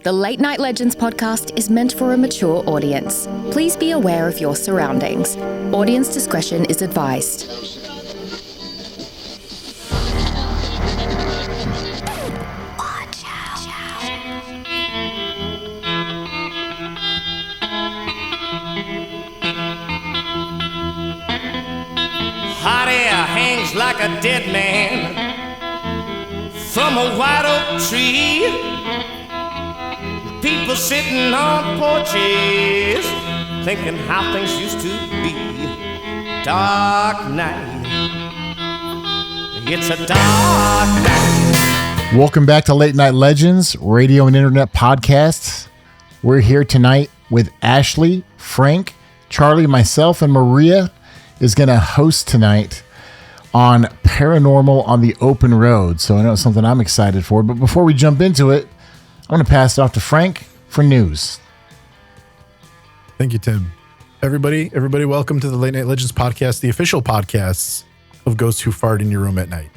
The Late Night Legends podcast is meant for a mature audience. Please be aware of your surroundings. Audience discretion is advised. Watch out. Hot air hangs like a dead man from a white oak tree. People sitting on porches, thinking how things used to be. Dark night, it's a dark night. Welcome back to Late Night Legends, radio and internet podcasts. We're here tonight with Ashley, Frank, Charlie, myself, and Maria is going to host tonight on Paranormal on the Open Road. So I know it's something I'm excited for. But before we jump into it, I'm going to pass it off to Frank for news. Thank you, Tim. Everybody, welcome to the Late Night Legends podcast, the official podcast of ghosts who fart in your room at night.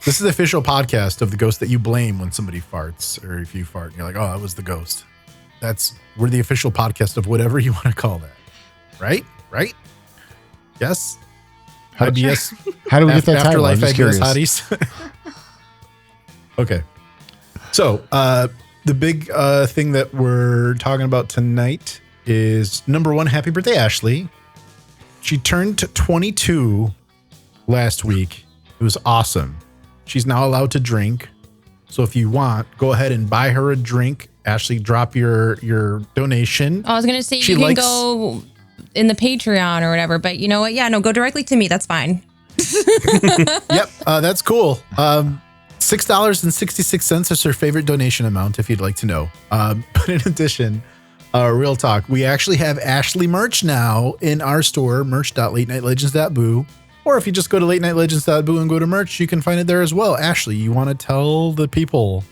This is the official podcast of the ghost that you blame when somebody farts, or if you fart and you're like, oh, that was the ghost. We're the official podcast of whatever you want to call that. Right? Yes? IBS. How do we get that title? I'm Afterlife just IBS curious. hotties. Okay. So, the big thing that we're talking about tonight is, number one, happy birthday, Ashley. She turned 22 last week. It was awesome. She's now allowed to drink. So if you want, go ahead and buy her a drink. Ashley, drop your donation. I was going to say you can go in the Patreon or whatever, but you know what? Yeah, no, go directly to me. That's fine. Yep, that's cool. $6.66 is her favorite donation amount, if you'd like to know. But in addition, real talk, we actually have Ashley merch now in our store, merch.latenightlegends.boo. Or if you just go to latenightlegends.boo and go to merch, you can find it there as well. Ashley, you want to tell the people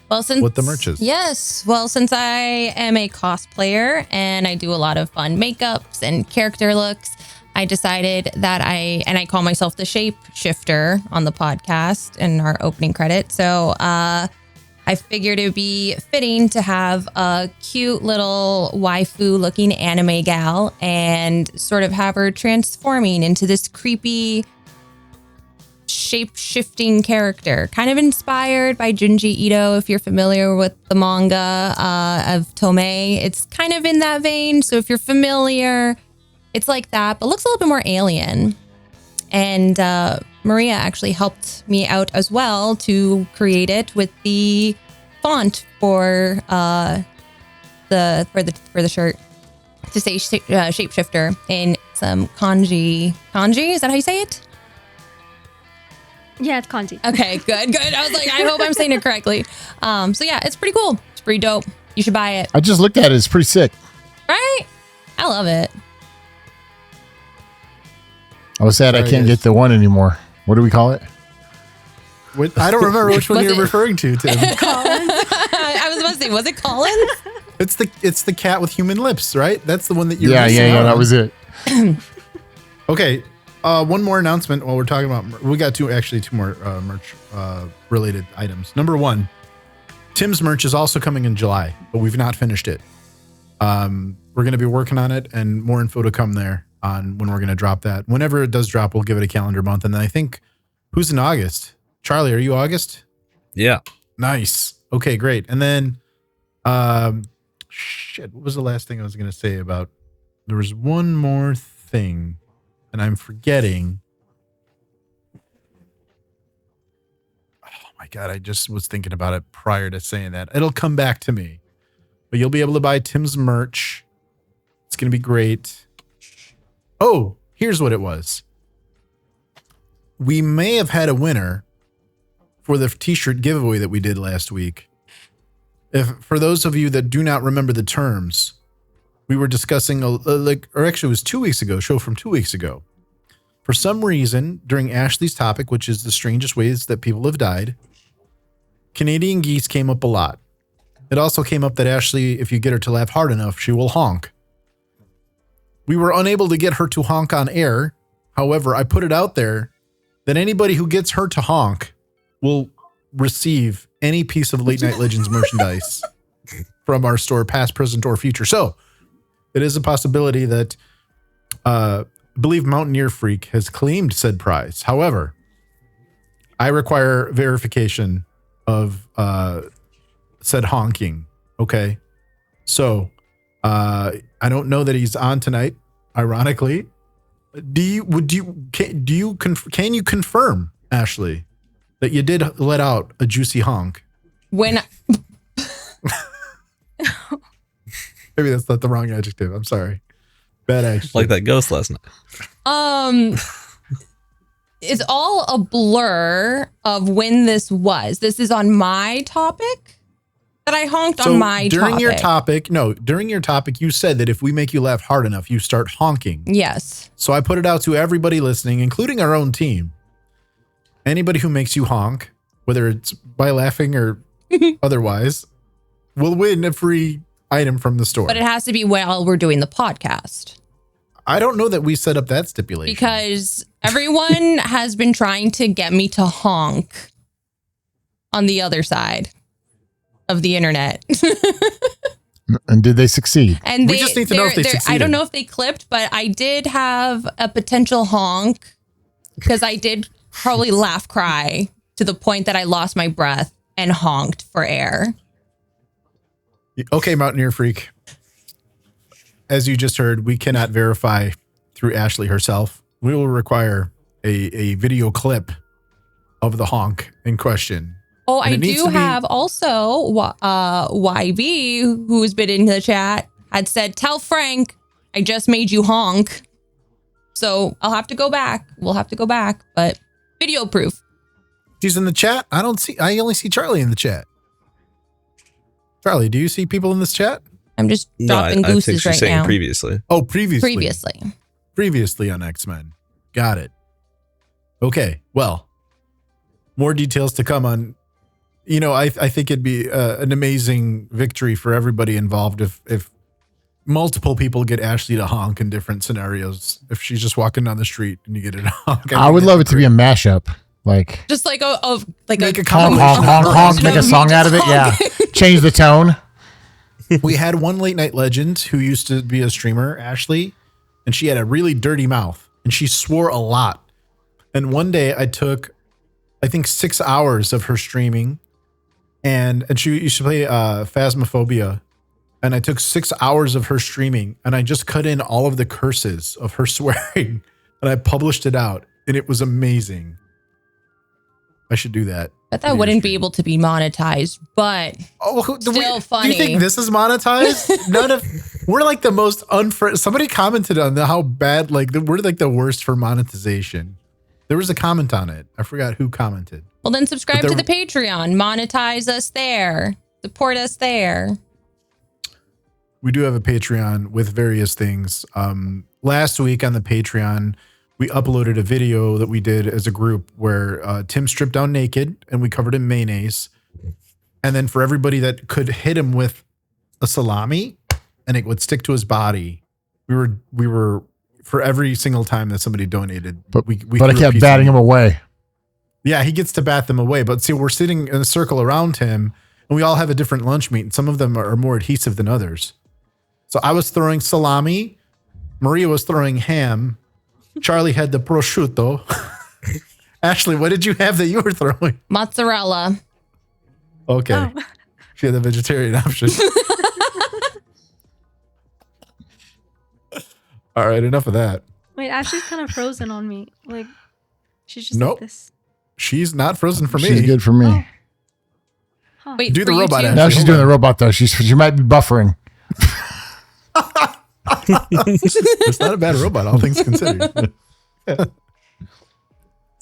what the merch is? Yes. Well, since I am a cosplayer and I do a lot of fun makeups and character looks, I decided that I call myself the shapeshifter on the podcast in our opening credit. So I figured it would be fitting to have a cute little waifu looking anime gal and sort of have her transforming into this creepy shape-shifting character, kind of inspired by Junji Ito. If you're familiar with the manga of Tomei, it's kind of in that vein. So if you're familiar, it's like that, but looks a little bit more alien. And Maria actually helped me out as well to create it with the font for the shirt to say shapeshifter in some kanji. Kanji, is that how you say it? Yeah, it's kanji. Okay, good. I was like, I hope I'm saying it correctly. So yeah, it's pretty cool. It's pretty dope. You should buy it. I just looked at it. It's pretty sick. Right? I love it. I was sad I can't get the one anymore. What do we call it? I don't remember which one you're referring to, Tim. Collins. I was about to say, was it Collins? It's the cat with human lips, right? That's the one that you're Yeah, that was it. Okay. One more announcement while we're talking about, we got two more merch related items. Number one, Tim's merch is also coming in July, but we've not finished it. We're going to be working on it and more info to come there on when we're going to drop that. Whenever it does drop, we'll give it a calendar month. And then I think, who's in August? Charlie, are you August? Yeah. Nice. Okay, great. And then, what was the last thing I was going to say about, there was one more thing and I'm forgetting. Oh my God, I just was thinking about it prior to saying that. It'll come back to me. But you'll be able to buy Tim's merch. It's going to be great. Oh, here's what it was. We may have had a winner for the t-shirt giveaway that we did last week. For those of you that do not remember the terms, we were discussing, or actually it was 2 weeks ago, show from 2 weeks ago. For some reason, during Ashley's topic, which is the strangest ways that people have died, Canadian geese came up a lot. It also came up that Ashley, if you get her to laugh hard enough, she will honk. We were unable to get her to honk on air. However, I put it out there that anybody who gets her to honk will receive any piece of Late Night Legends merchandise from our store, past, present, or future. So it is a possibility that I believe Mountaineer Freak has claimed said prize. However, I require verification of said honking. Okay. So I don't know that he's on tonight, ironically. Can you confirm, Ashley, that you did let out a juicy honk? When Maybe that's not the wrong adjective. I'm sorry. Bad adjective. Like that ghost last night. It's all a blur of when this was. This is on my topic that I honked on my during topic. During your topic, you said that if we make you laugh hard enough, you start honking. Yes. So I put it out to everybody listening, including our own team. Anybody who makes you honk, whether it's by laughing or otherwise, will win a free item from the store. But it has to be while we're doing the podcast. I don't know that we set up that stipulation. Because everyone has been trying to get me to honk on the other side of the internet. And did they succeed? And we just need to know if they succeeded. I don't know if they clipped, but I did have a potential honk because I did probably laugh cry to the point that I lost my breath and honked for air. Okay, Mountaineer Freak. As you just heard, we cannot verify through Ashley herself. We will require a video clip of the honk in question. Oh, And I it needs do to be- have also YB, who's been in the chat, had said, "Tell Frank, I just made you honk." So I'll have to go back. We'll have to go back, but video proof. She's in the chat. I only see Charlie in the chat. Charlie, do you see people in this chat? I'm just No, I dropping think gooses she's right saying now. previously. Oh, previously. Previously on X-Men. Got it. Okay, well, more details to come on. You know, I think it'd be an amazing victory for everybody involved if multiple people get Ashley to honk in different scenarios. If she's just walking down the street and you get it to honk. I would love it to be a mashup. Like Just like Make a honk, compilation. honk, honk, honk, make a song out of it. Yeah. Change the tone. We had one late night legend who used to be a streamer, Ashley, and she had a really dirty mouth and she swore a lot. And one day I took, I think 6 hours of her streaming and she used to play Phasmophobia. And I took 6 hours of her streaming and I just cut in all of the curses of her swearing and I published it out and it was amazing. I should do that. But that wouldn't be able to be monetized, but still funny. Do you think this is monetized? We're like the most somebody commented on how bad, we're like the worst for monetization. There was a comment on it. I forgot who commented. Well, then subscribe to the Patreon. Monetize us there. Support us there. We do have a Patreon with various things. Last week on the Patreon, we uploaded a video that we did as a group where Tim stripped down naked and we covered in mayonnaise. And then for everybody that could hit him with a salami and it would stick to his body, we were for every single time that somebody donated. But I kept batting him away. Yeah, he gets to bat them away. But see, we're sitting in a circle around him and we all have a different lunch meat. And some of them are more adhesive than others. So I was throwing salami. Maria was throwing ham. Charlie had the prosciutto. Ashley, what did you have that you were throwing? Mozzarella. Okay. Oh. She had the vegetarian option. All right, enough of that. Wait, Ashley's kind of frozen on me. Like, she's just Nope. like this. She's not frozen for me. She's good for me. Oh. Wait, Do the for you robot, too? Ashley. Now she's Hold doing on. the robot though. She might be buffering. It's not a bad robot, all things considered. All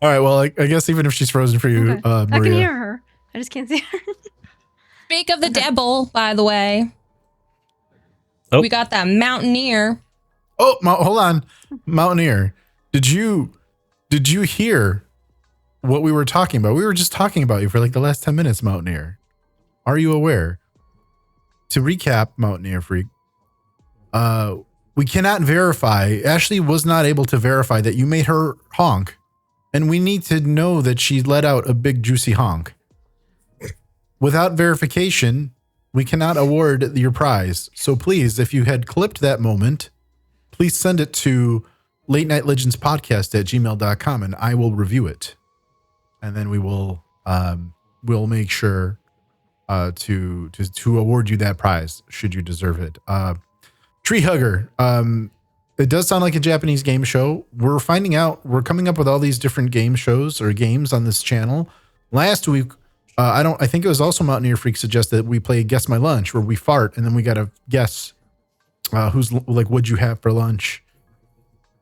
right, well, I guess even if she's frozen for you, Okay. I Maria. can hear her. I just can't see her. Speak of the devil, by the way. Oh. We got that Mountaineer. Oh, hold on. Mountaineer, did you hear what we were talking about? We were just talking about you for like the last 10 minutes, Mountaineer. Are you aware? To recap, Mountaineer Freak, we cannot verify. Ashley was not able to verify that you made her honk. And we need to know that she let out a big juicy honk. without verification, we cannot award your prize. So please, if you had clipped that moment, please send it to late night legends podcast at gmail.com and I will review it. And then we will, we'll make sure to award you that prize should you deserve it. Tree Hugger. It does sound like a Japanese game show. We're finding out, we're coming up with all these different game shows or games on this channel. Last week, I think it was also Mountaineer Freak suggested that we play Guess My Lunch, where we fart and then we got to guess who's like, what'd you have for lunch?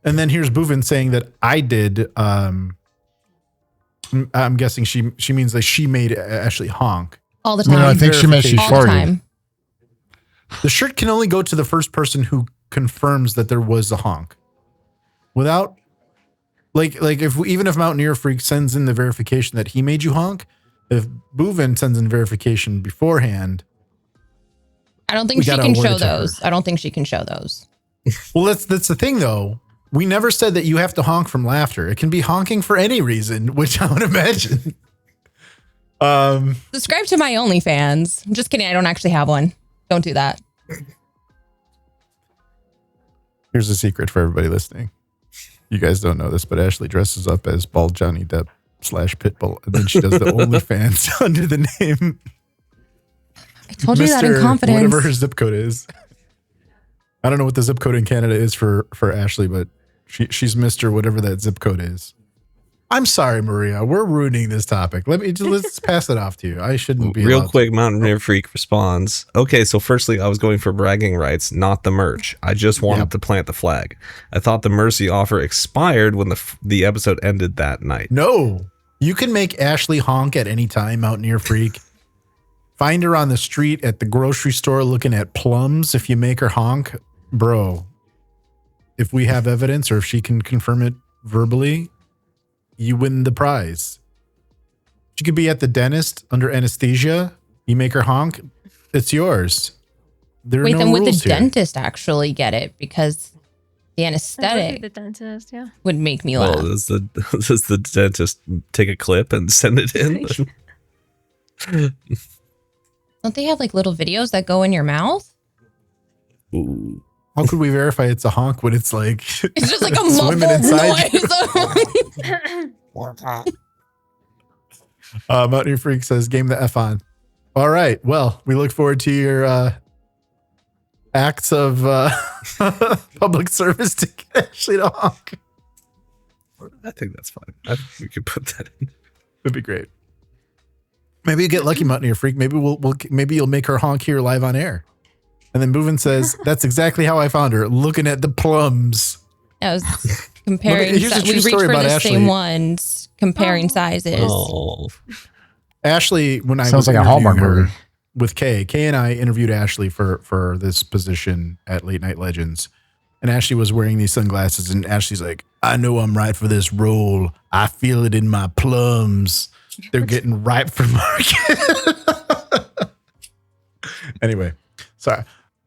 And then here's Boovin saying that I did. I'm guessing she means that she made Ashley honk. All the time. No, I think she meant she all the farted. time. The shirt can only go to the first person who confirms that there was a honk. Without, like even if Mountaineer Freak sends in the verification that he made you honk, if Boovin sends in verification beforehand, I don't think she can show those. I don't think she can show those. Well, that's the thing though. We never said that you have to honk from laughter. It can be honking for any reason, which I would imagine. Subscribe to my OnlyFans. I'm just kidding. I don't actually have one. Don't do that. Here's a secret for everybody listening. You guys don't know this, but Ashley dresses up as Bald Johnny Depp / Pitbull, and then she does the OnlyFans under the name. I told you that in confidence. Whatever her zip code is. I don't know what the zip code in Canada is for Ashley, but she's Mr. whatever that zip code is. I'm sorry, Maria. We're ruining this topic. Let's pass it off to you. I shouldn't be real quick. Mountaineer Freak responds. Okay, so firstly, I was going for bragging rights, not the merch. I just wanted to plant the flag. I thought the mercy offer expired when the episode ended that night. No, you can make Ashley honk at any time, Mountaineer Freak. Find her on the street at the grocery store looking at plums. If you make her honk, bro, if we have evidence or if she can confirm it verbally, you win the prize. She could be at the dentist under anesthesia. You make her honk, it's yours. There are no then would the rules here. dentist actually get it? Because the That would be anesthetic the dentist, yeah. would make me laugh. Well, does the dentist take a clip and send it in? Don't they have like little videos that go in your mouth? Ooh. How could we verify it's a honk when it's like It's just like a swimming muffled noise. Mountaineer Freak says, game the F on. All right. Well, we look forward to your acts of public service to get Ashley to honk. I think that's fine. I think we could put that in. It'd be great. Maybe you get lucky, Mountaineer Freak. Maybe maybe you'll make her honk here live on air. And then Boovin says, that's exactly how I found her, looking at the plums. I was comparing. Here's a true we reached story for about the Ashley. same ones, comparing sizes. Oh, Ashley, when I Sounds was like a Hallmark interviewing her movie. with Kay and I interviewed Ashley for this position at Late Night Legends. And Ashley was wearing these sunglasses, and Ashley's like, I know I'm right for this role. I feel it in my plums. They're getting ripe for market. Anyway, sorry.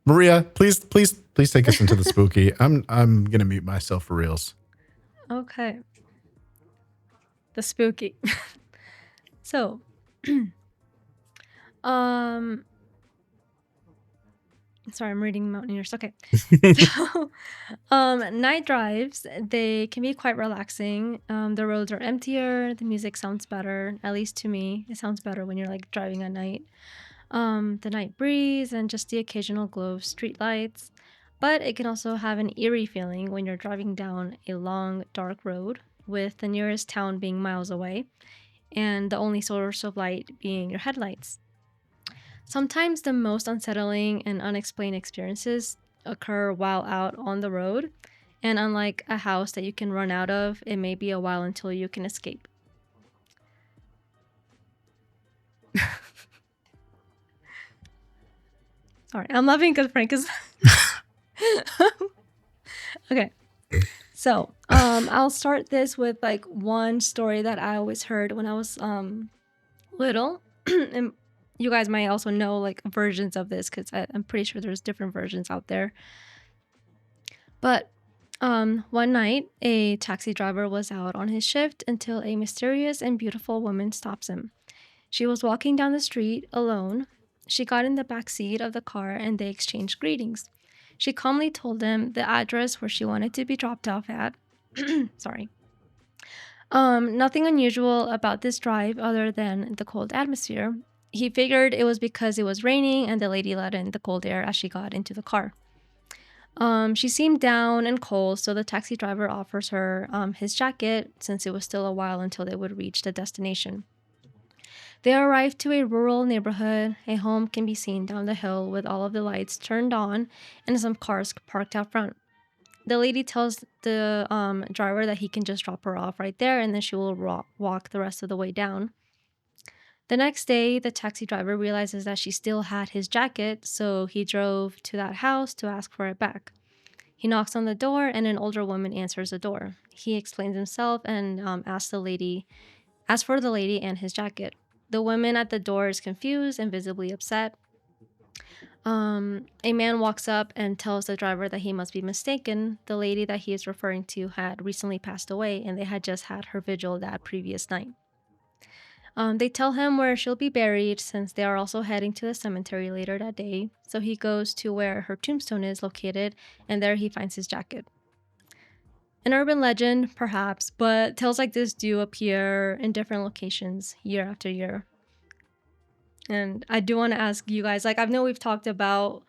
Maria, please take us into the spooky. I'm gonna mute myself for reals. Okay. The spooky. So, sorry, I'm reading Mountaineers. Okay. So, night drives, they can be quite relaxing. The roads are emptier. The music sounds better. At least to me, it sounds better when you're like driving at night. The night breeze and just the occasional glow of street lights. But it can also have an eerie feeling when you're driving down a long, dark road with the nearest town being miles away and the only source of light being your headlights. Sometimes the most unsettling and unexplained experiences occur while out on the road, and unlike a house that you can run out of, it may be a while until you can escape. Sorry, I'm laughing because Frank is... Okay. So, I'll start this with like one story that I always heard when I was little. And you guys might also know like versions of this because I'm pretty sure there's different versions out there. But one night, a taxi driver was out on his shift until a mysterious and beautiful woman stops him. She was walking down the street alone. She got in the back seat of the car and they exchanged greetings. She calmly told him the address where she wanted to be dropped off at. Sorry. Nothing unusual about this drive other than the cold atmosphere. He figured it was because it was raining and the lady let in the cold air as she got into the car. She seemed down and cold, so the taxi driver offers her his jacket since it was still a while until they would reach the destination. They arrive to a rural neighborhood. A home can be seen down the hill with all of the lights turned on and some cars parked out front. The lady tells the driver that he can just drop her off right there and then she will walk the rest of the way down. The next day, the taxi driver realizes that she still had his jacket, so he drove to that house to ask for it back. He knocks on the door and an older woman answers the door. He explains himself and asks for the lady and his jacket. The woman at the door is confused and visibly upset. A man walks up and tells the driver that he must be mistaken. The lady that he is referring to had recently passed away and they had just had her vigil that previous night. They tell him where she'll be buried since they are also heading to the cemetery later that day. So he goes to where her tombstone is located and there he finds his jacket. An urban legend, perhaps, but tales like this do appear in different locations year after year. And I do want to ask you guys, like, I know we've talked about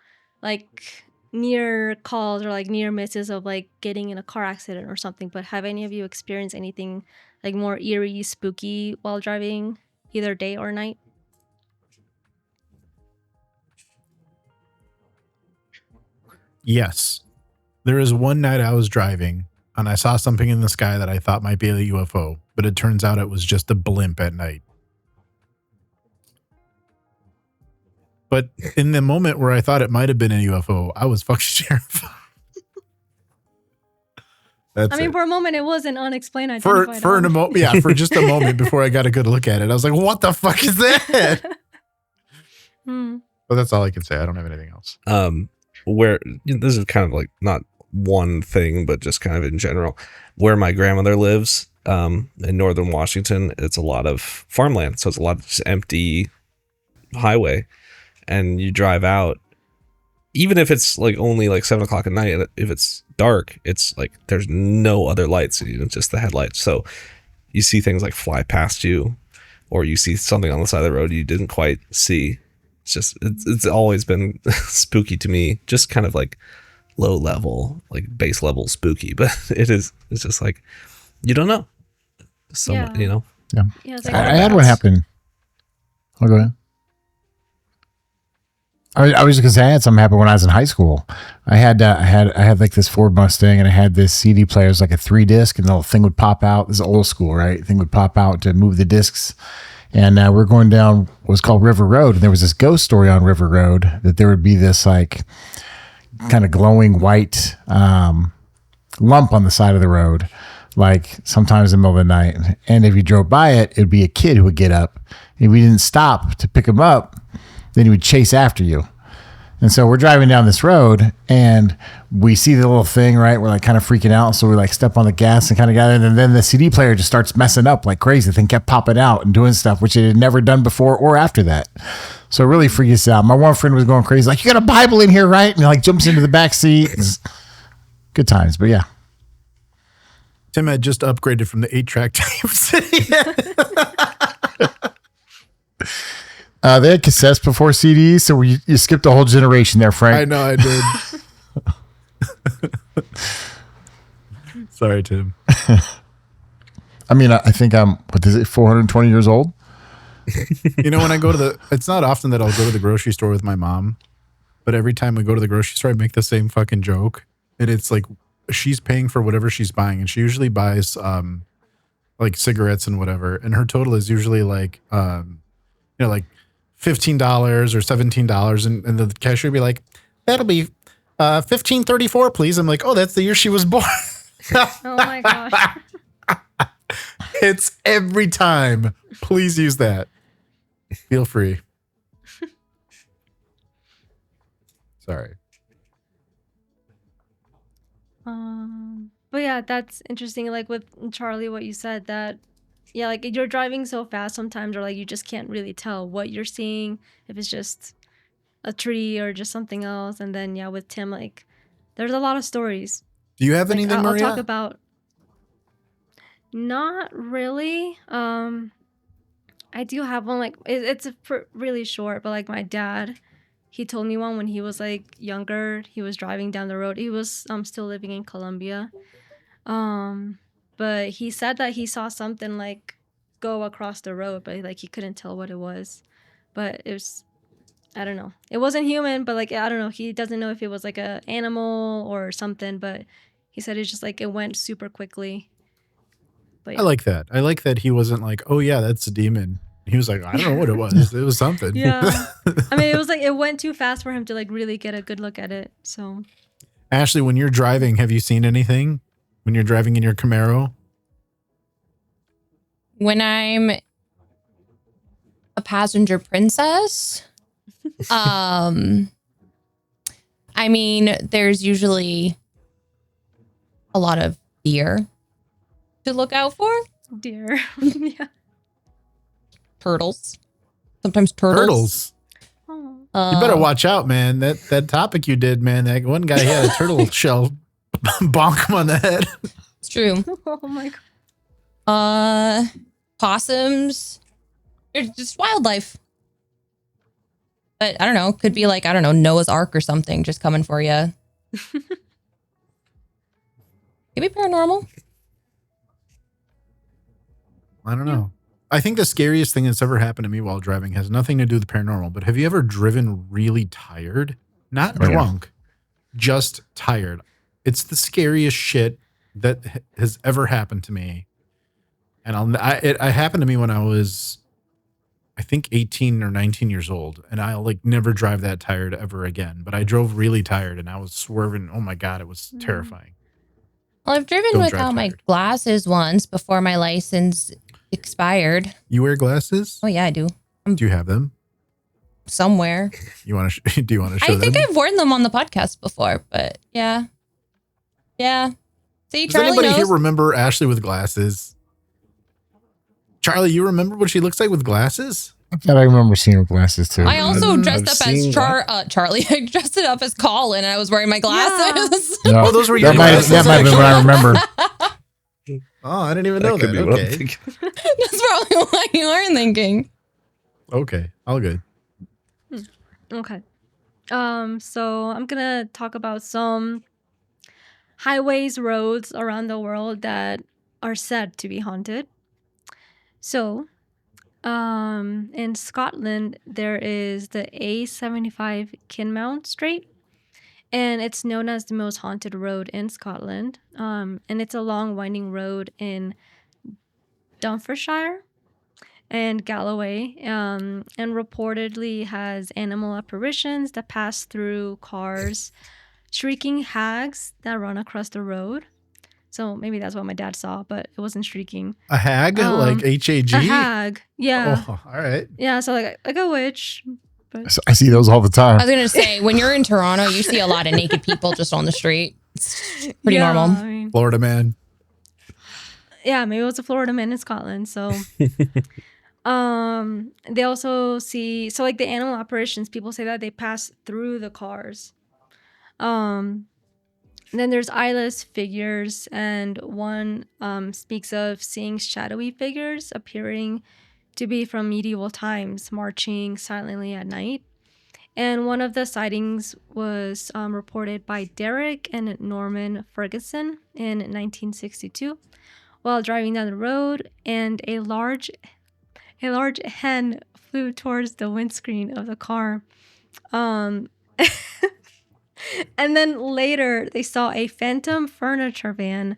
like near calls or like near misses of like getting in a car accident or something, but have any of you experienced anything like more eerie, spooky while driving, either day or night? Yes. There is one night I was driving and I saw something in the sky that I thought might be a UFO, but it turns out it was just a blimp at night. But in the moment where I thought it might have been a UFO, I was fucking terrified. For a moment, it was an unexplained identified for just a moment before I got a good look at it, I was like, "What the fuck is that?" But that's all I can say. I don't have anything else. Where this is kind of like not one thing, but just kind of in general, where my grandmother lives, in northern Washington, it's a lot of farmland, so it's a lot of just empty highway, and you drive out. Even if it's like only like 7 o'clock at night, if it's dark, it's like there's no other lights, just the headlights. So you see things like fly past you, or you see something on the side of the road you didn't quite see. It's always been spooky to me, just kind of like low level, like base level spooky. But it's just like, you don't know. Yeah. Like I had what happened. Oh, go ahead. I was just gonna say I had something happen when I was in high school. I had like this Ford Mustang and I had this CD player. It was like a 3-disc and the little thing would pop out. This is old school, right? Thing would pop out to move the discs. And we're going down what was called River Road. And there was this ghost story on River Road that there would be this like kind of glowing white lump on the side of the road, like sometimes in the middle of the night. And if you drove by it, it'd be a kid who would get up. If we didn't stop to pick him up, then he would chase after you. And so we're driving down this road and we see the little thing, right? We're like kind of freaking out. So we like step on the gas and kind of got in. And then the CD player just starts messing up like crazy. The thing kept popping out and doing stuff, which it had never done before or after that. So it really freaked us out. My one friend was going crazy. Like, you got a Bible in here, right? And he like jumps into the back seat. Good times, but yeah. Tim had just upgraded from the 8-track tapes. They had cassettes before CDs, so you skipped a whole generation there, Frank. I know I did. Sorry, Tim. I mean, I think I'm, 420 years old? When I go it's not often that I'll go to the grocery store with my mom, but every time we go to the grocery store, I make the same fucking joke. And it's like, she's paying for whatever she's buying, and she usually buys, like cigarettes and whatever. And her total is usually like, like $15 or $17, and the cashier would be like, "That'll be $15.34, please." I'm like, "Oh, that's the year she was born." Oh my gosh. It's every time. Please use that. Feel free. Sorry. But yeah, that's interesting. Like with Charlie, what you said, that yeah, like you're driving so fast sometimes, or like you just can't really tell what you're seeing, if it's just a tree or just something else. And then yeah, with Tim, like there's a lot of stories. Do you have Like, anything, I'll Maria? talk about. Not really. I do have one. Like it's really short, but like my dad, he told me one when he was like younger. He was driving down the road. He was still living in Colombia. But he said that he saw something like go across the road, but like he couldn't tell what it was. But it was, I don't know. It wasn't human, but like I don't know. He doesn't know if it was like a animal or something. But he said it's just like it went super quickly. But yeah. I like that. I like that he wasn't like, oh yeah, that's a demon. He was like, I don't know what it was. It was something. Yeah. I mean, it was like it went too fast for him to like really get a good look at it. So Ashley, when you're driving, have you seen anything? When you're driving in your Camaro? When I'm a passenger princess, I mean, there's usually a lot of deer to look out for. dear. Yeah. Turtles. Sometimes turtles. Oh. You better watch out, man. That topic you did, man. That one guy had a turtle shell bonk him on the head. It's true. Oh my god. Possums. It's just wildlife. But I don't know. Could be like, I don't know, Noah's Ark or something just coming for you. Could be paranormal. I don't know. I think the scariest thing that's ever happened to me while driving has nothing to do with paranormal, but have you ever driven really tired? Not drunk, just tired. It's the scariest shit that has ever happened to me. And it happened to me when I was, I think 18 or 19 years old, and I'll like never drive that tired ever again. But I drove really tired and I was swerving. Oh my God, it was terrifying. Well, I've driven Don't without drive my tired. glasses once before my license expired. You wear glasses? Oh yeah, I do. Do you have them? Somewhere. You want to? Do you want to show I think them? I've worn them on the podcast before, but yeah. Yeah. See, Does Charlie anybody knows. here remember Ashley with glasses? Charlie, you remember what she looks like with glasses? I thought I remember seeing her glasses too. I also dressed I've up as seen Charlie. I dressed it up as Colin, and I was wearing my glasses. No, Oh, those were your that might glasses, that might have been what I remember. Oh, I didn't even know that. could be what I'm Okay. thinking. That's probably what you are thinking. Okay. All good. Okay. So I'm gonna talk about some highways, roads around the world that are said to be haunted. So, in Scotland, there is the A75 Kinmount Strait, and it's known as the most haunted road in Scotland. And it's a long, winding road in Dumfriesshire and Galloway, and reportedly has animal apparitions that pass through cars, shrieking hags that run across the road. So maybe that's what my dad saw, but it wasn't shrieking. A hag, like HAG? A hag, yeah, Oh, all right. yeah. So like a witch. But So I see those all the time. I was gonna say, when you're in Toronto, you see a lot of naked people just on the street. It's pretty yeah, normal. I mean, Florida man. yeah, maybe it was a Florida man in Scotland. So, they also see like the animal apparitions. People say that they pass through the cars. Then there's eyeless figures, and one speaks of seeing shadowy figures appearing to be from medieval times, marching silently at night. And one of the sightings was reported by Derek and Norman Ferguson in 1962 while driving down the road, and a large hen flew towards the windscreen of the car. And then later, they saw a phantom furniture van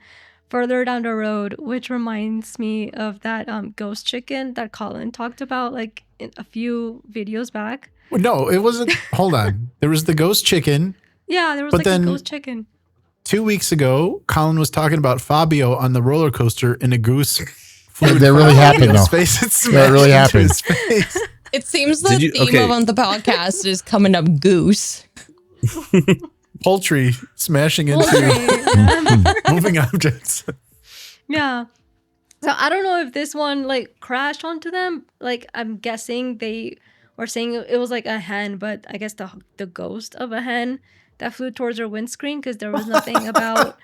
further down the road, which reminds me of that ghost chicken that Colin talked about like in a few videos back. Well, no, it wasn't. Hold on. There was the ghost chicken. Yeah, there was But like then- a ghost chicken. 2 weeks ago, Colin was talking about Fabio on the roller coaster, and a goose flew That really in happened, Fabio's though. face. It smashed That really into happened. his face. It seems the Did you- theme okay. of on the podcast is coming up goose. Poultry smashing into moving objects. Yeah. So I don't know if this one like crashed onto them. Like I'm guessing they were saying it was like a hen, but I guess the ghost of a hen that flew towards their windscreen because there was nothing about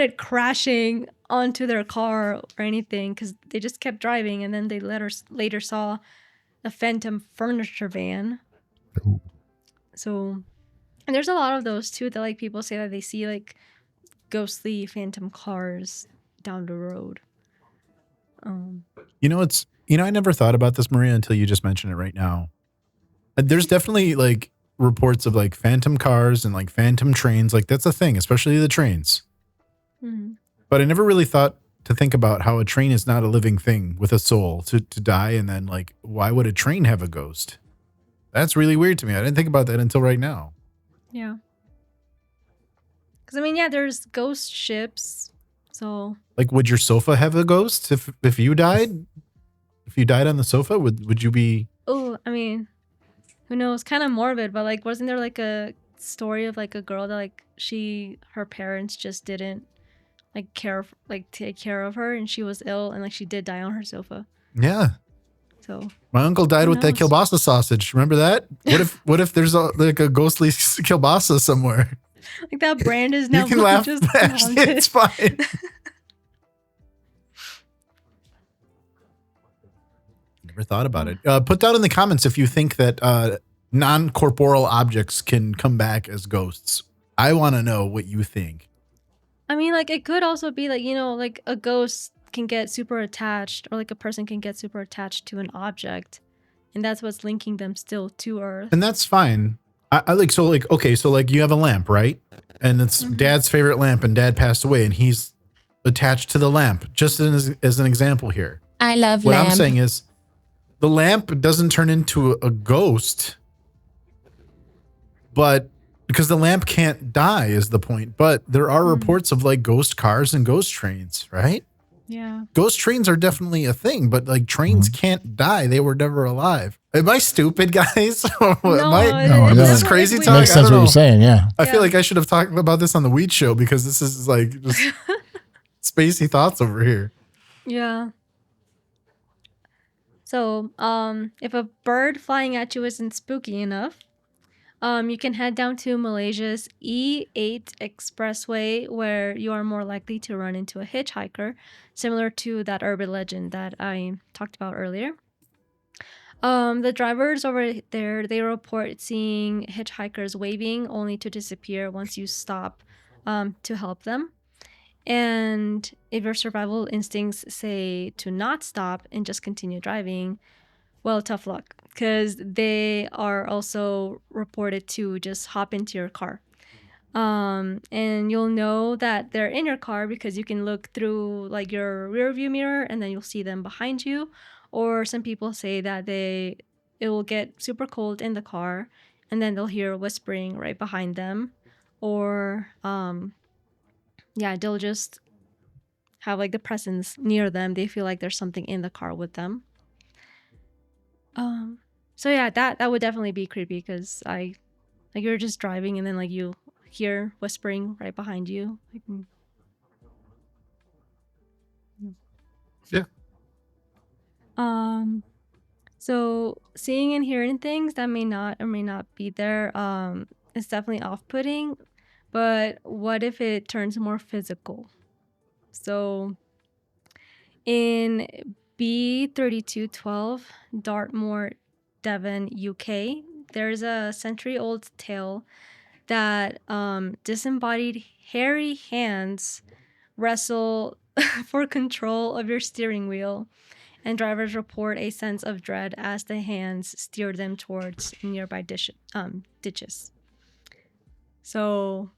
it crashing onto their car or anything because they just kept driving and then they later saw a phantom furniture van. Ooh. So, and there's a lot of those too that like people say that they see like ghostly phantom cars down the road. I never thought about this, Maria, until you just mentioned it right now. There's definitely like reports of like phantom cars and like phantom trains. Like that's a thing, especially the trains. Mm-hmm. But I never really thought to think about how a train is not a living thing with a soul to die. And then like, why would a train have a ghost? That's really weird to me. I didn't think about that until right now. Yeah. Because I mean, yeah, there's ghost ships. So like, would your sofa have a ghost if you died? If you died on the sofa, would you be? Oh, I mean, who knows? Kind of morbid, but like, wasn't there like a story of like a girl that like her parents just didn't like take care of her, and she was ill, and like she did die on her sofa. Yeah. So my uncle died with that kielbasa sausage. Remember that? What if there's a ghostly kielbasa somewhere? Like that brand is now you can laugh. just Actually, it's fine. Never thought about it. Put down in the comments if you think that non-corporeal objects can come back as ghosts. I want to know what you think. I mean, like it could also be like, like a ghost can get super attached, or like a person can get super attached to an object, and that's what's linking them still to Earth. And that's fine. I like, so like, okay, so like you have a lamp, right? And it's Dad's favorite lamp, and Dad passed away, and he's attached to the lamp, just as an example here. I love what lamp. I'm saying is the lamp doesn't turn into a ghost, but because the lamp can't die is the point. But there are reports of like ghost cars and ghost trains, right? Yeah. Ghost trains are definitely a thing, but like trains can't die. They were never alive. Am I stupid, guys? This is crazy like, talk. Makes sense what you're saying, yeah. I feel like I should have talked about this on the Weed Show because this is like just spacey thoughts over here. Yeah. So, if a bird flying at you isn't spooky enough, you can head down to Malaysia's E8 expressway, where you are more likely to run into a hitchhiker, similar to that urban legend that I talked about earlier. The drivers over there, they report seeing hitchhikers waving only to disappear once you stop to help them. And if your survival instincts say to not stop and just continue driving, well, tough luck, because they are also reported to just hop into your car. And you'll know that they're in your car because you can look through like your rear view mirror and then you'll see them behind you. Or some people say that it will get super cold in the car and then they'll hear whispering right behind them. Or they'll just have like the presence near them. They feel like there's something in the car with them. So yeah, that would definitely be creepy because you're just driving and then like you hear whispering right behind you. Yeah. So seeing and hearing things that may not or may not be there, it's definitely off-putting. But what if it turns more physical? So in B3212, Dartmoor, Devon, UK, there's a century-old tale that disembodied hairy hands wrestle for control of your steering wheel, and drivers report a sense of dread as the hands steer them towards nearby ditches. So,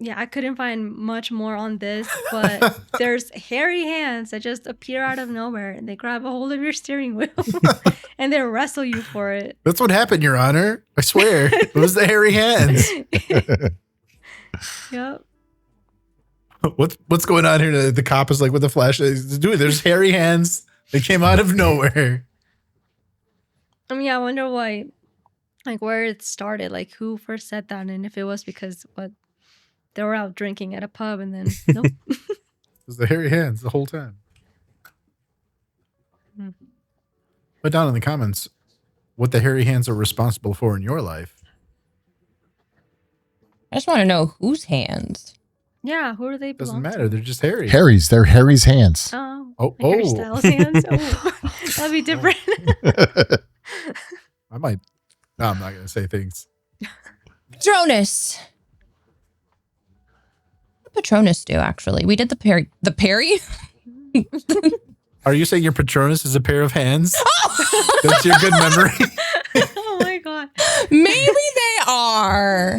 yeah, I couldn't find much more on this, but there's hairy hands that just appear out of nowhere, and they grab a hold of your steering wheel, and they wrestle you for it. That's what happened, Your Honor. I swear. It was the hairy hands. Yep. What's going on here? The cop is like with the flashlight. Dude, there's hairy hands. They came out of nowhere. I mean, I wonder why, like where it started, like who first said that, and if it was because they were out drinking at a pub and then nope. It was the hairy hands the whole time. Put down in the comments what the hairy hands are responsible for in your life. I just want to know whose hands. Yeah, who do they belong Doesn't matter. They're just hairy. Harry's. They're Harry's hands. to? Oh, Like Harry Styles hands. Oh, that'd be different. I might. No, I'm not going to say things. Patronus. What did Patronus do, actually? We did the Perry. The Perry? Are you saying your Patronus is a pair of hands? That's your good memory? Oh my god. Maybe they are.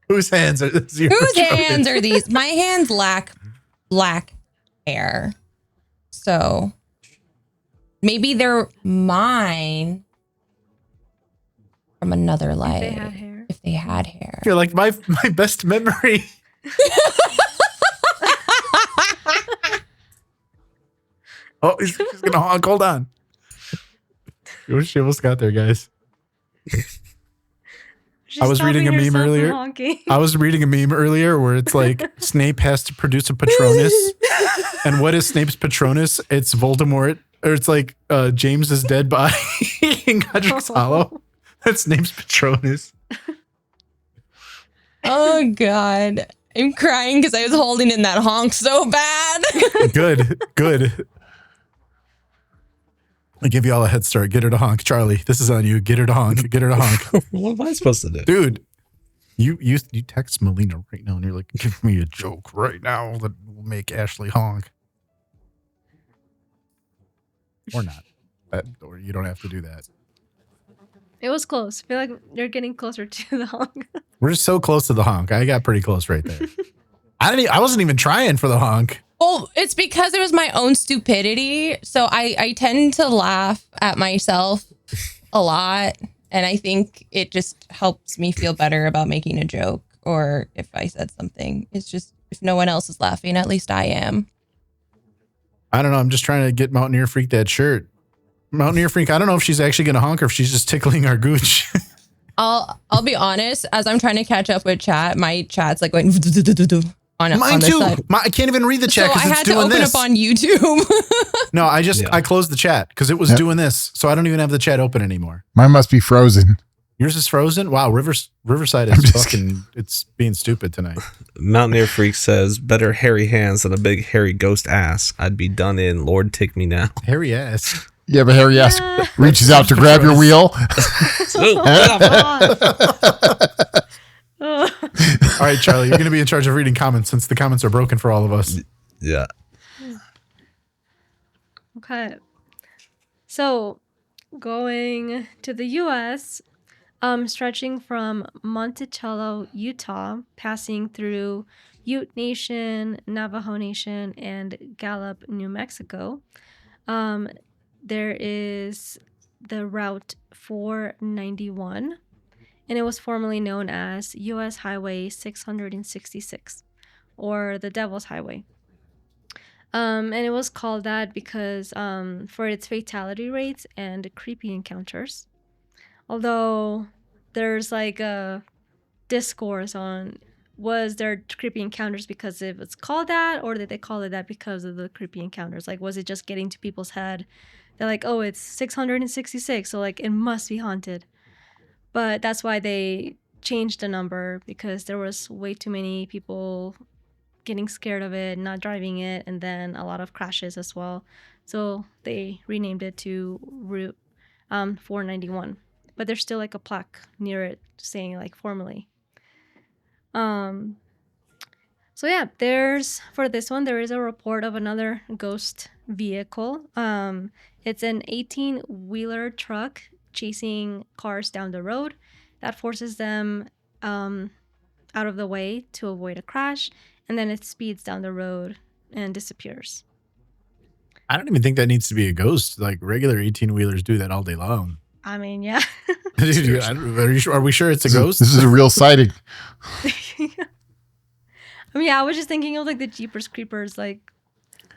Whose hands are this? Your Whose Patronus? hands are these? My hands lack black hair. So maybe they're mine from another life. They had hair. If they had hair. You're like my best memory. Oh, he's going to honk. Hold on. She almost got there, guys. She's I was reading a stopping meme herself from earlier. honking. I was reading a meme earlier where it's like Snape has to produce a Patronus. And what is Snape's Patronus? It's Voldemort. Or it's like James's dead body in Godric's Hollow. That's Snape's Patronus. Oh, God. I'm crying because I was holding in that honk so bad. Good. I give you all a head start. Get her to honk. Charlie, this is on you. Get her to honk. Get her to honk. What am I supposed to do? Dude, you text Melina right now and you're like, give me a joke right now that will make Ashley honk. Or not. Or you don't have to do that. It was close. I feel like you're getting closer to the honk. We're just so close to the honk. I got pretty close right there. I wasn't even trying for the honk. Well, it's because it was my own stupidity. So I tend to laugh at myself a lot. And I think it just helps me feel better about making a joke. Or if I said something, it's just, if no one else is laughing, at least I am. I don't know. I'm just trying to get Mountaineer Freak that shirt. Mountaineer Freak, I don't know if she's actually going to honk or if she's just tickling our gooch. I'll be honest, as I'm trying to catch up with chat, my chat's like going on Mine this too. side. I can't even read the chat So I because had it's to doing open this. up on YouTube. No, I closed the chat because it was doing this. So I don't even have the chat open anymore. Mine must be frozen. Yours is frozen? Wow, Riverside is fucking, it's being stupid tonight. Mountaineer Freak says, better hairy hands than a big hairy ghost ass. I'd be done in. Lord, take me now. Hairy ass. Yeah, but Harry ass reaches out to grab your wheel. Oh. All right, Charlie, you're going to be in charge of reading comments since the comments are broken for all of us. Yeah. Okay. So, going to the U.S., stretching from Monticello, Utah, passing through Ute Nation, Navajo Nation, and Gallup, New Mexico, there is the Route 491, and it was formerly known as U.S. Highway 666, or the Devil's Highway. And it was called that because for its fatality rates and creepy encounters. Although there's like a discourse on was there creepy encounters because it was called that, or did they call it that because of the creepy encounters? Like, was it just getting to people's head? They're like, oh, it's 666, so like it must be haunted. But that's why they changed the number, because there was way too many people getting scared of it, not driving it, and then a lot of crashes as well. So they renamed it to Route 491. But there's still like a plaque near it saying like formerly. So yeah, for this one, there is a report of another ghost vehicle. It's an 18-wheeler truck chasing cars down the road that forces them out of the way to avoid a crash, and then it speeds down the road and disappears. I don't even think that needs to be a ghost. Like regular 18-wheelers do that all day long. I mean, yeah. Dude, are we sure it's a ghost? This is a real sighting. I mean, yeah, I was just thinking of like the Jeepers Creepers like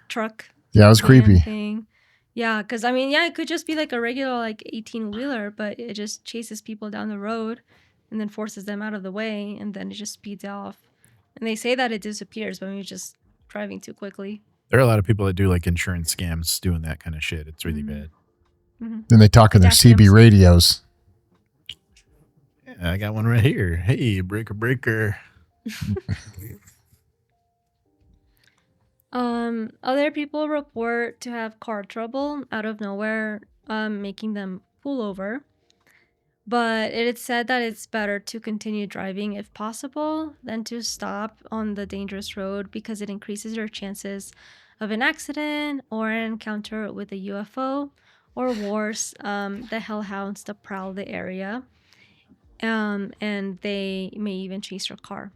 truck. Yeah, it was creepy. Thing. Yeah, because I mean, yeah, it could just be like a regular like 18-wheeler, but it just chases people down the road and then forces them out of the way, and then it just speeds off. And they say that it disappears when you're just driving too quickly. There are a lot of people that do like insurance scams doing that kind of shit. It's really bad. Then they talk in their Jack CB radios. Yeah, I got one right here. Hey, breaker. Other people report to have car trouble out of nowhere, making them pull over. But it is said that it's better to continue driving if possible than to stop on the dangerous road because it increases your chances of an accident or an encounter with a UFO, or worse, the hellhounds that prowl the area. And they may even chase your car.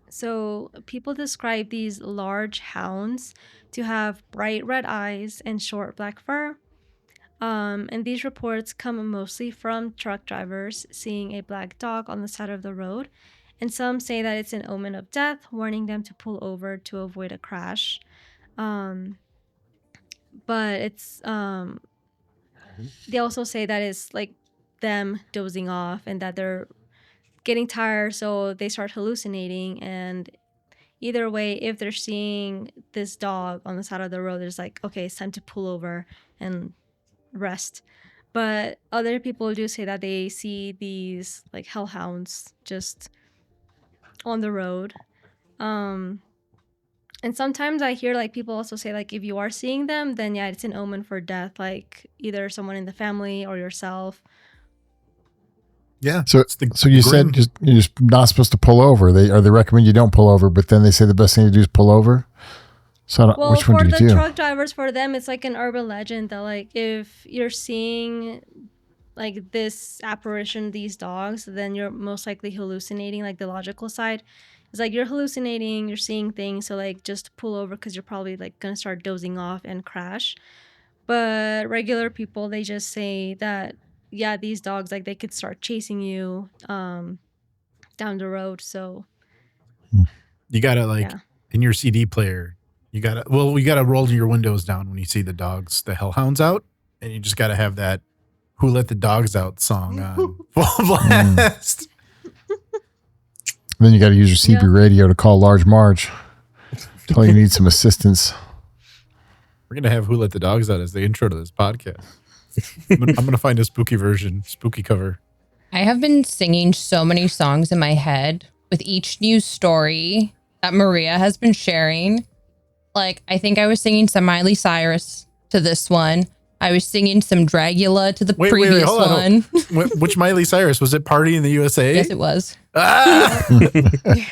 So people describe these large hounds to have bright red eyes and short black fur. And these reports come mostly from truck drivers seeing a black dog on the side of the road. And some say that it's an omen of death, warning them to pull over to avoid a crash. But it's they also say that it's like them dozing off and that they're getting tired, so they start hallucinating. And either way, if they're seeing this dog on the side of the road, it's like, okay, it's time to pull over and rest. But other people do say that they see these like hellhounds just on the road. And sometimes I hear like people also say like if you are seeing them, then yeah, it's an omen for death, like either someone in the family or yourself. Yeah. So you said you're just not supposed to pull over. They recommend you don't pull over, but then they say the best thing to do is pull over. So Well, which one for do you the do? truck drivers, for them, it's like an urban legend that like if you're seeing like this apparition, these dogs, then you're most likely hallucinating. Like the logical side is like you're hallucinating, you're seeing things, so like just pull over because you're probably like gonna start dozing off and crash. But regular people, they just say that yeah, these dogs like they could start chasing you down the road. So You gotta like yeah. in your CD player, you gotta roll your windows down when you see the hellhounds out, and you just gotta have that "Who Let the Dogs Out" song on full blast. Then you got to use your CB radio to call Large Marge. Tell you need some assistance. We're gonna have "Who Let the Dogs Out" as the intro to this podcast. I'm gonna find a spooky cover. I have been singing so many songs in my head with each news story that Maria has been sharing. Like, I think I was singing some Miley Cyrus to this one. I was singing some Dragula to the previous hold on. one. Which Miley Cyrus? Was it Party in the USA? Yes, it was. Ah! You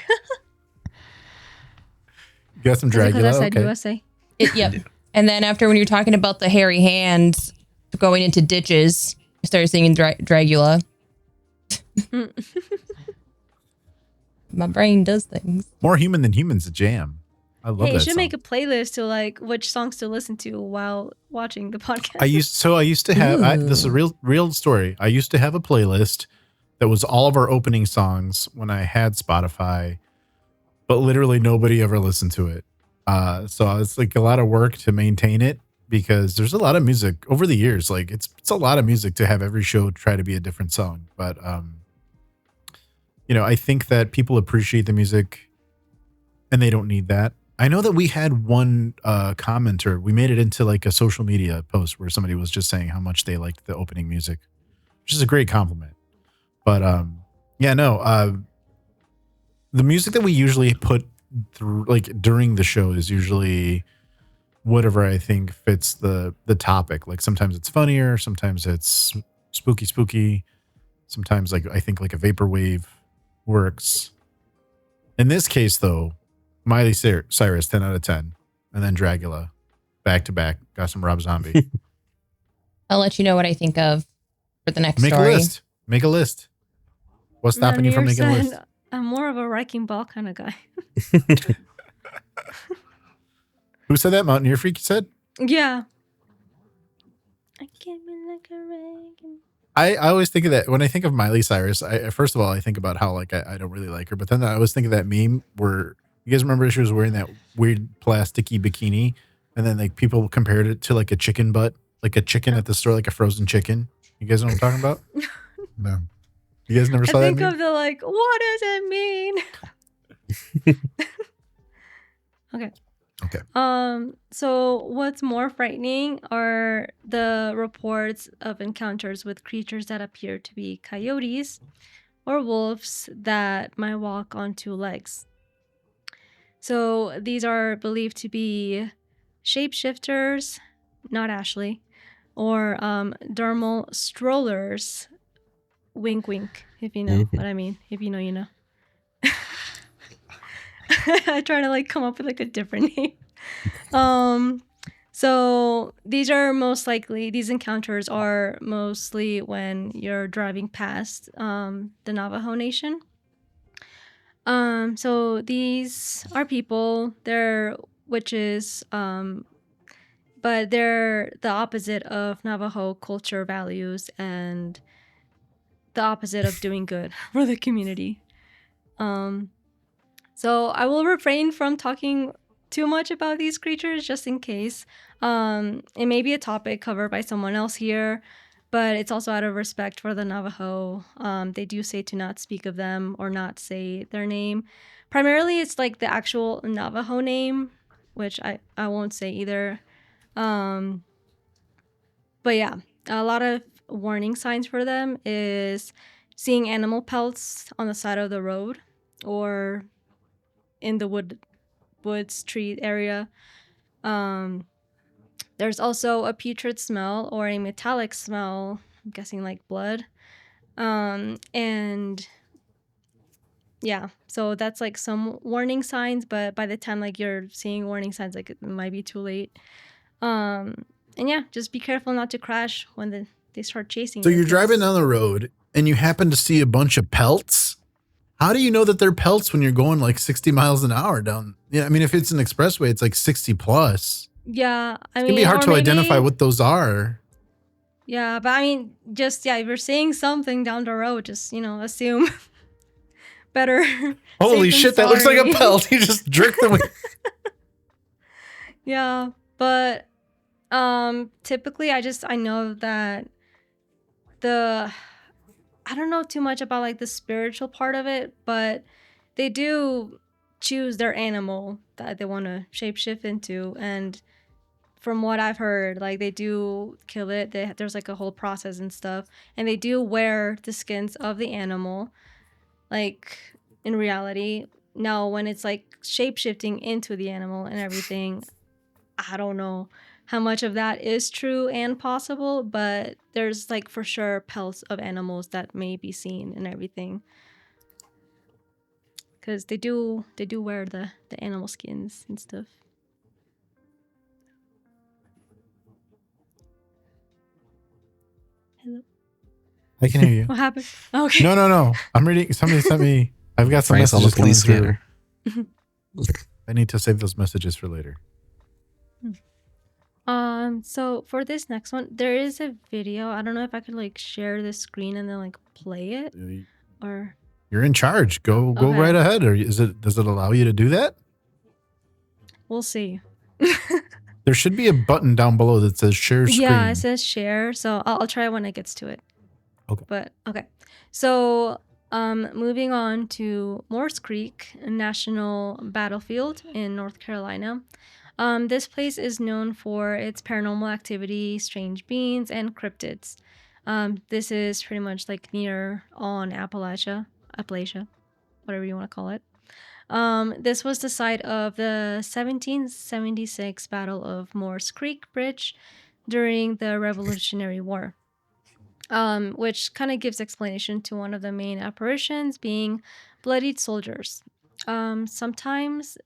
got some Dragula. Because I said Okay. USA. Yep. And then after, when you're talking about the hairy hands going into ditches, I started singing Dragula. My brain does things. More Human Than Human's a jam. I love Hey, that you should song. make a playlist to like which songs to listen to while watching the podcast. I used to have this is a real story. I used to have a playlist that was all of our opening songs when I had Spotify, but literally nobody ever listened to it. So it's like a lot of work to maintain it because there's a lot of music over the years. Like it's a lot of music to have every show try to be a different song. But I think that people appreciate the music and they don't need that. I know that we had one commenter. We made it into like a social media post where somebody was just saying how much they liked the opening music, which is a great compliment. But the music that we usually put through like during the show is usually whatever I think fits the topic. Like sometimes it's funnier, sometimes it's spooky. Sometimes like I think like a vaporwave works. In this case though, Miley Cyrus, 10 out of 10. And then Dragula, back to back. Got some Rob Zombie. I'll let you know what I think of for the next Make story. Make a list. What's stopping you from making a list? I'm more of a wrecking ball kind of guy. Who said that? Mountaineer Freak, you said? Yeah. I came in like a wrecking. I always think of that. When I think of Miley Cyrus, first of all, I think about how like I don't really like her. But then I always think of that meme where, you guys remember she was wearing that weird plasticky bikini? And then like people compared it to like a chicken butt, like a chicken at the store, like a frozen chicken. You guys know what I'm talking about? No. You guys never saw I that think meme? of the like, what does it mean? Okay. Okay. So what's more frightening are the reports of encounters with creatures that appear to be coyotes or wolves that might walk on two legs. So these are believed to be shapeshifters, not Ashley, or dermal strollers. Wink, wink, if you know what I mean. If you know, you know. I try to like come up with like a different name. So these encounters are mostly when you're driving past the Navajo Nation. So these are people, they're witches, but they're the opposite of Navajo culture values and the opposite of doing good for the community. So I will refrain from talking too much about these creatures just in case. It may be a topic covered by someone else here, but it's also out of respect for the Navajo. They do say to not speak of them or not say their name. Primarily, it's like the actual Navajo name, which I won't say either. But yeah, a lot of warning signs for them is seeing animal pelts on the side of the road or in the woods tree area. There's also a putrid smell or a metallic smell, I'm guessing like blood. And yeah, so that's like some warning signs, but by the time like you're seeing warning signs, like it might be too late. And yeah, just be careful not to crash when they start chasing So you. you're driving down the road and you happen to see a bunch of pelts. How do you know that they're pelts when you're going like 60 miles an hour down? Yeah, I mean, if it's an expressway, it's like 60 plus. Yeah, I mean, It'd be hard or to maybe- identify what those are. Yeah, but I mean, just if you're seeing something down the road, just assume. Better. Holy safe than shit, that looks like a sorry. pelt. You just jerked the wheel. Yeah, but typically I know that I don't know too much about like the spiritual part of it, but they do choose their animal that they want to shapeshift into, and from what I've heard, like they do kill it. There's like a whole process and stuff, and they do wear the skins of the animal, like in reality. Now, when it's like shapeshifting into the animal and everything, I don't know how much of that is true and possible, but there's like for sure pelts of animals that may be seen and everything. Because they do wear the animal skins and stuff. Hello? I can hear you. What happened? Okay. No. I'm reading. Somebody sent me. I've got some Frank's on the messages coming police through. scanner. I need to save those messages for later. So for this next one, there is a video. I don't know if I could like share the screen and then like play it or. You're in charge. Go Okay. right ahead. Or does it allow you to do that? We'll see. There should be a button down below that says share screen. Yeah, it says share. So I'll try when it gets to it. Okay. But okay. So moving on to Morse Creek National Battlefield in North Carolina. This place is known for its paranormal activity, strange beings, and cryptids. This is pretty much like near on Appalachia, whatever you want to call it. This was the site of the 1776 Battle of Morse Creek Bridge during the Revolutionary War, which kind of gives explanation to one of the main apparitions being bloodied soldiers. Sometimes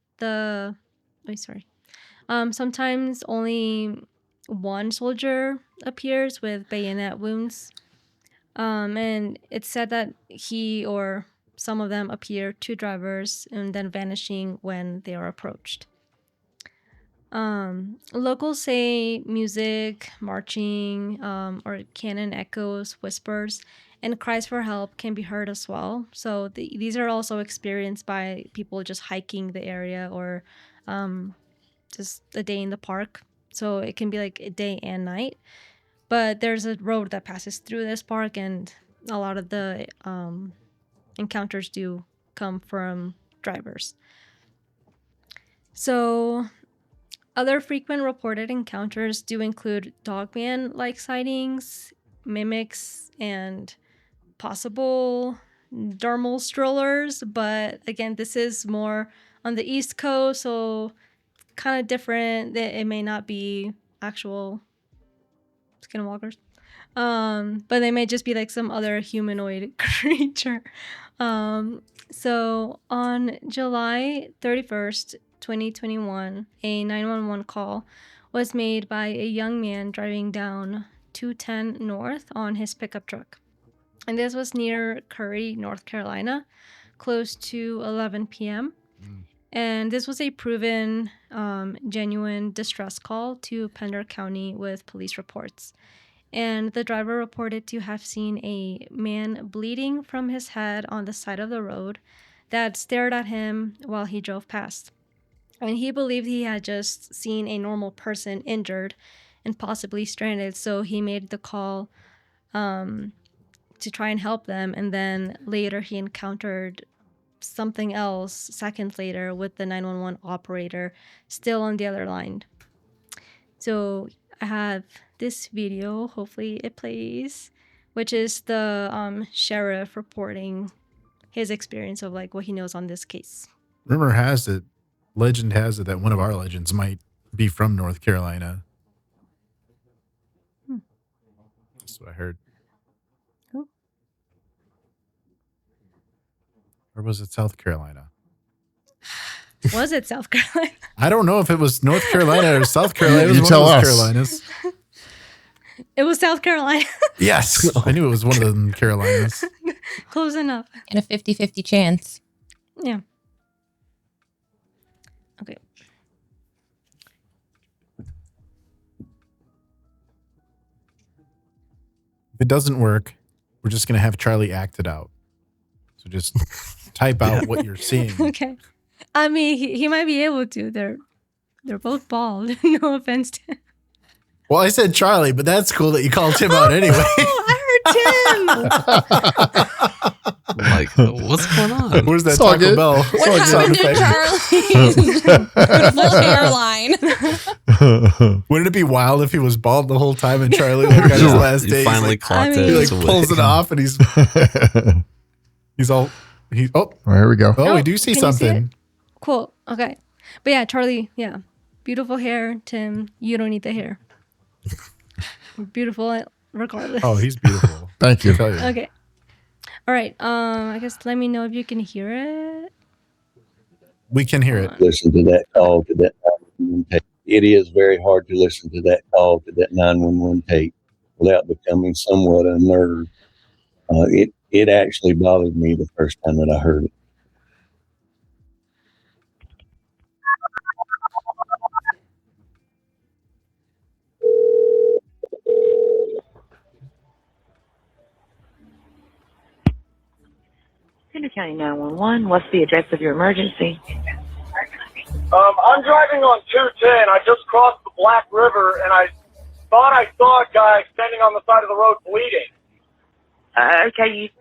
only one soldier appears with bayonet wounds. And it's said that he or some of them appear to drivers and then vanishing when they are approached. Locals say music, marching, or cannon echoes, whispers, and cries for help can be heard as well. So these are also experienced by people just hiking the area or just a day in the park. So it can be like a day and night. But there's a road that passes through this park, and a lot of the encounters do come from drivers. So Other frequent reported encounters do include dogman-like sightings, mimics, and possible dermal strollers. But again, this is more on the East Coast, so kind of different. It may not be actual skinwalkers. But they may just be like some other humanoid creature. So on July 31st, 2021, a 911 call was made by a young man driving down 210 North on his pickup truck. And this was near Curry, North Carolina, close to 11 p.m. And this was a proven, genuine distress call to Pender County with police reports. And the driver reported to have seen a man bleeding from his head on the side of the road that stared at him while he drove past. And he believed he had just seen a normal person injured and possibly stranded, so he made the call to try and help them. And then later he encountered something else seconds later with the 911 operator still on the other line. So I have this video, hopefully it plays, which is the sheriff reporting his experience of like what he knows on this case. Rumor has it, legend has it that one of our legends might be from North Carolina. That's what I heard. Cool. Or was it South Carolina? Was it South Carolina? I don't know if it was North Carolina or South Carolina. It was You one tell of those us. Carolinas. It was South Carolina. Yes. I knew it was one of them Carolinas. Close enough. And a 50-50 chance. Yeah. Okay. If it doesn't work, we're just going to have Charlie act it out. So just type out what you're seeing. Okay. I mean, he might be able to. They're both bald. No offense to him. Well, I said Charlie, but that's cool that you called him out anyway. Oh, I heard Tim. Like, what's going on? Where's that It's all Taco good. Bell? What sound happened to effect? Charlie's beautiful hairline? Wouldn't it be wild if he was bald the whole time and Charlie like on his last day? He finally clocked He it. like It's a pulls wig. it off and he's Well, here we go. we Oh, do see can you see something. it? Cool. Okay. But yeah, Charlie, yeah. Beautiful hair. Tim, you don't need the hair. Beautiful regardless. Oh, he's beautiful. Thank you. I tell you. Okay. All right. I guess let me know if you can hear it. We can hear it. Listen to that call to that 911 tape. It is very hard to listen to that call to that 911 tape without becoming somewhat unnerved. It actually bothered me the first time that I heard it. Pender County 911, what's the address of your emergency? I'm driving on 210. I just crossed the Black River, and I thought I saw a guy standing on the side of the road bleeding. Okay,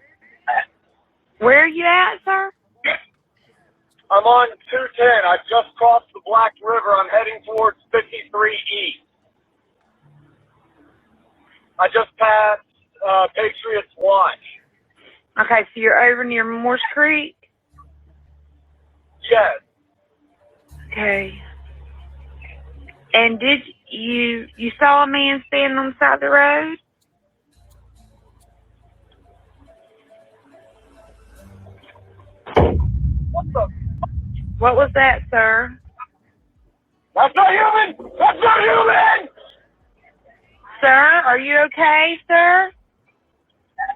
where are you at, sir? I'm on 210. I just crossed the Black River. I'm heading towards 53 East. I just passed Patriots Watch. Okay, so you're over near Morse Creek? Yes. Okay. And did you saw a man standing on the side of the road? What the? What was that, sir? That's not human! That's not human! Sir, are you okay, sir?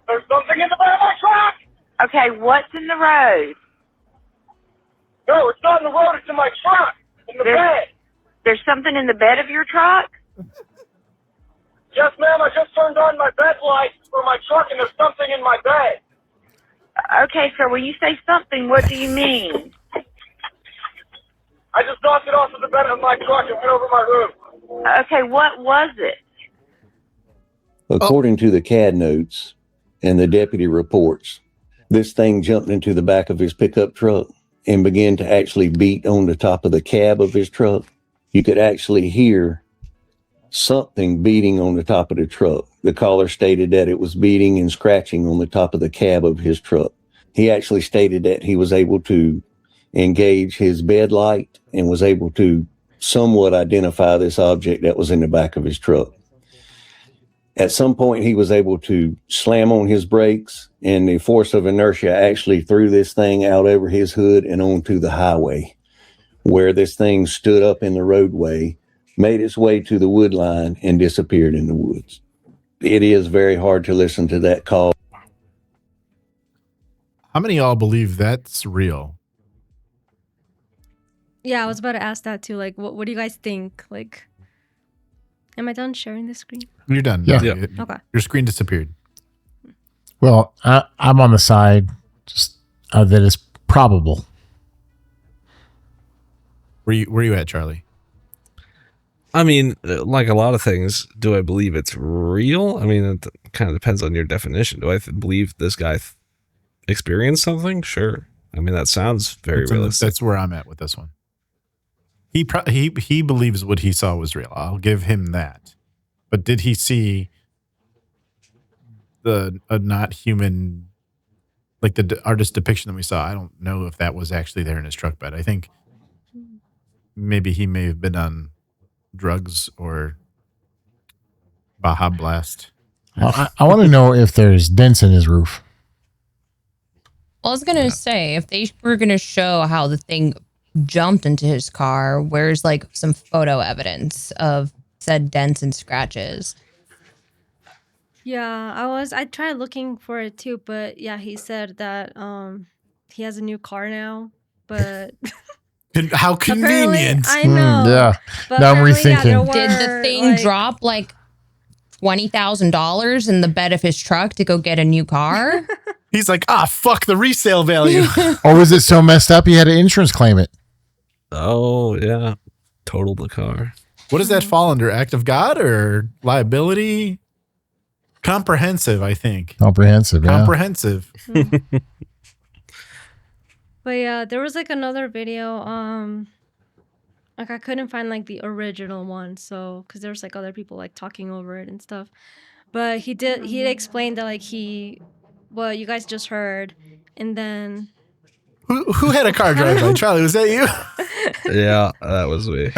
There's something in the bed of my truck! Okay, what's in the road? No, it's not in the road. It's in my truck. In the bed. There's something in the bed of your truck? Yes, ma'am. I just turned on my bed lights for my truck, and there's something in my bed. Okay, sir, when you say something, what do you mean? I just knocked it off of the bed of my truck and went over my roof. Okay, what was it? According to the CAD notes and the deputy reports, this thing jumped into the back of his pickup truck and began to actually beat on the top of the cab of his truck you could actually hear something beating on the top of the truck. The caller stated that it was beating and scratching on the top of the cab of his truck. He actually stated that he was able to engage his bed light and was able to somewhat identify this object that was in the back of his truck. At some point, he was able to slam on his brakes, and the force of inertia actually threw this thing out over his hood and onto the highway, where this thing stood up in the roadway, made its way to the wood line, and disappeared in the woods. It is very hard to listen to that call. How many of y'all believe that's real? Yeah, I was about to ask that too. Like, what do you guys think? Like, am I done sharing the screen? You're done. Yeah. Okay. Your screen disappeared. Well, I'm on the side just that it's probable. Where you at, Charlie? I mean, like a lot of things, do I believe it's real? I mean, it kind of depends on your definition. Do I believe this guy experienced something? Sure. I mean, that sounds very realistic. That's where I'm at with this one. He believes what he saw was real. I'll give him that. But did he see a not human, like the artist depiction that we saw? I don't know if that was actually there in his truck bed. I think maybe he may have been on drugs or Baja Blast. I want to know if there's dents in his roof. Well, I was going to say, if they were going to show how the thing jumped into his car, where's like some photo evidence of said dents and scratches? Yeah, I tried looking for it too, but yeah, he said that he has a new car now, but How convenient. I know. Yeah. But Now I'm apparently, rethinking. Did the thing drop like $20,000 in the bed of his truck to go get a new car? He's like, fuck the resale value. Or was it so messed up he had to insurance claim it? Oh, yeah. Totaled the car. What does that fall under? Act of God or liability? Comprehensive, I think. Comprehensive, yeah. Comprehensive. But yeah, there was like another video. Like I couldn't find like the original one, so because there's like other people like talking over it and stuff. But he explained that like what you guys just heard, and then Who had a car drive by? Charlie, was that you? Yeah, that was me.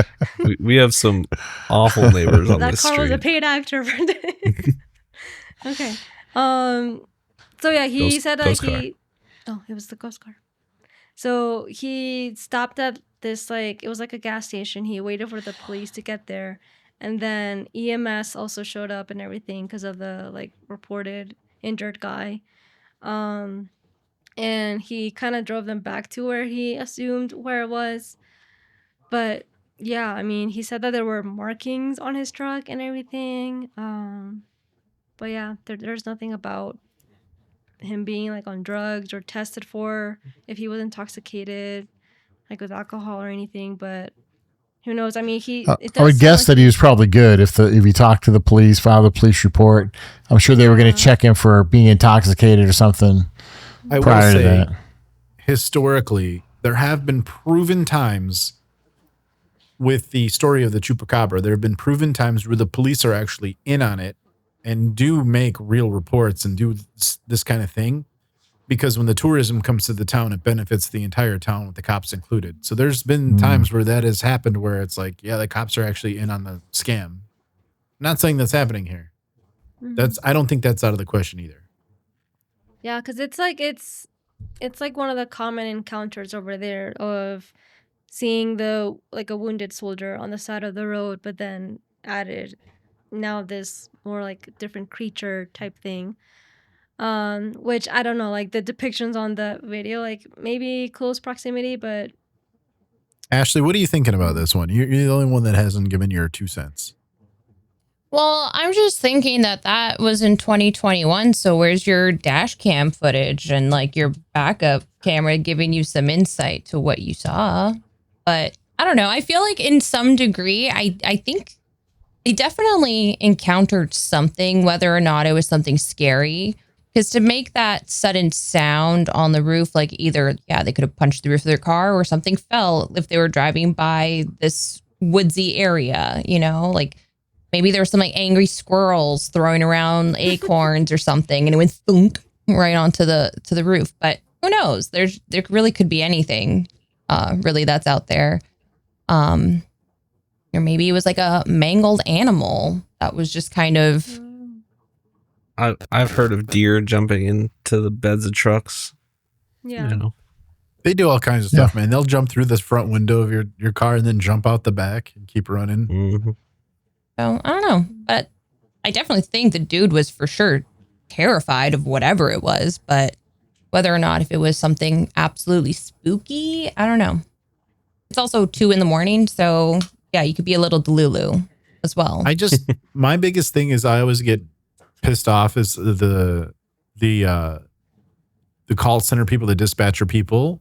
We have some awful neighbors on that this car street. was a paid actor for that. Okay. So yeah, he said like ghost car. it was the ghost car. So he stopped at this like it was like a gas station. He waited for the police to get there, and then EMS also showed up and everything because of the like reported injured guy. And he kind of drove them back to where he assumed where it was. But yeah, I mean, he said that there were markings on his truck and everything. But yeah, there's nothing about him being like on drugs or tested for if he was intoxicated, like with alcohol or anything. But who knows? I mean, I would guess that he was probably good if he talked to the police, filed a police report. I'm sure they were going to check him for being intoxicated or something. I prior will to say, that. historically, there have been proven times with the story of the Chupacabra. There have been proven times where the police are actually in on it and do make real reports and do this kind of thing, because when the tourism comes to the town, it benefits the entire town with the cops included. So there's been times where that has happened where it's like, yeah, the cops are actually in on the scam. Not saying that's happening here. I don't think that's out of the question either. Yeah, because it's like one of the common encounters over there of seeing a wounded soldier on the side of the road, but then added now this more like different creature type thing. Which I don't know, like the depictions on the video, like maybe close proximity, but Ashley, what are you thinking about this one? You're the only one that hasn't given your 2 cents. Well, I'm just thinking that was in 2021. So where's your dash cam footage and like your backup camera giving you some insight to what you saw? But I don't know. I feel like in some degree, I think they definitely encountered something, whether or not it was something scary. Because to make that sudden sound on the roof, like either, they could have punched the roof of their car or something fell if they were driving by this woodsy area, like maybe there were some like angry squirrels throwing around acorns or something, and it went thunk right onto the roof. But who knows? There really could be anything really that's out there. Or maybe it was like a mangled animal that was just kind of. I've heard of deer jumping into the beds of trucks. Yeah. They do all kinds of stuff, man. They'll jump through this front window of your car and then jump out the back and keep running. Mm-hmm. So I don't know, but I definitely think the dude was for sure terrified of whatever it was, but whether or not if it was something absolutely spooky, I don't know. It's also 2 a.m, so yeah, you could be a little delulu as well. My biggest thing is I always get pissed off is the call center people, the dispatcher people.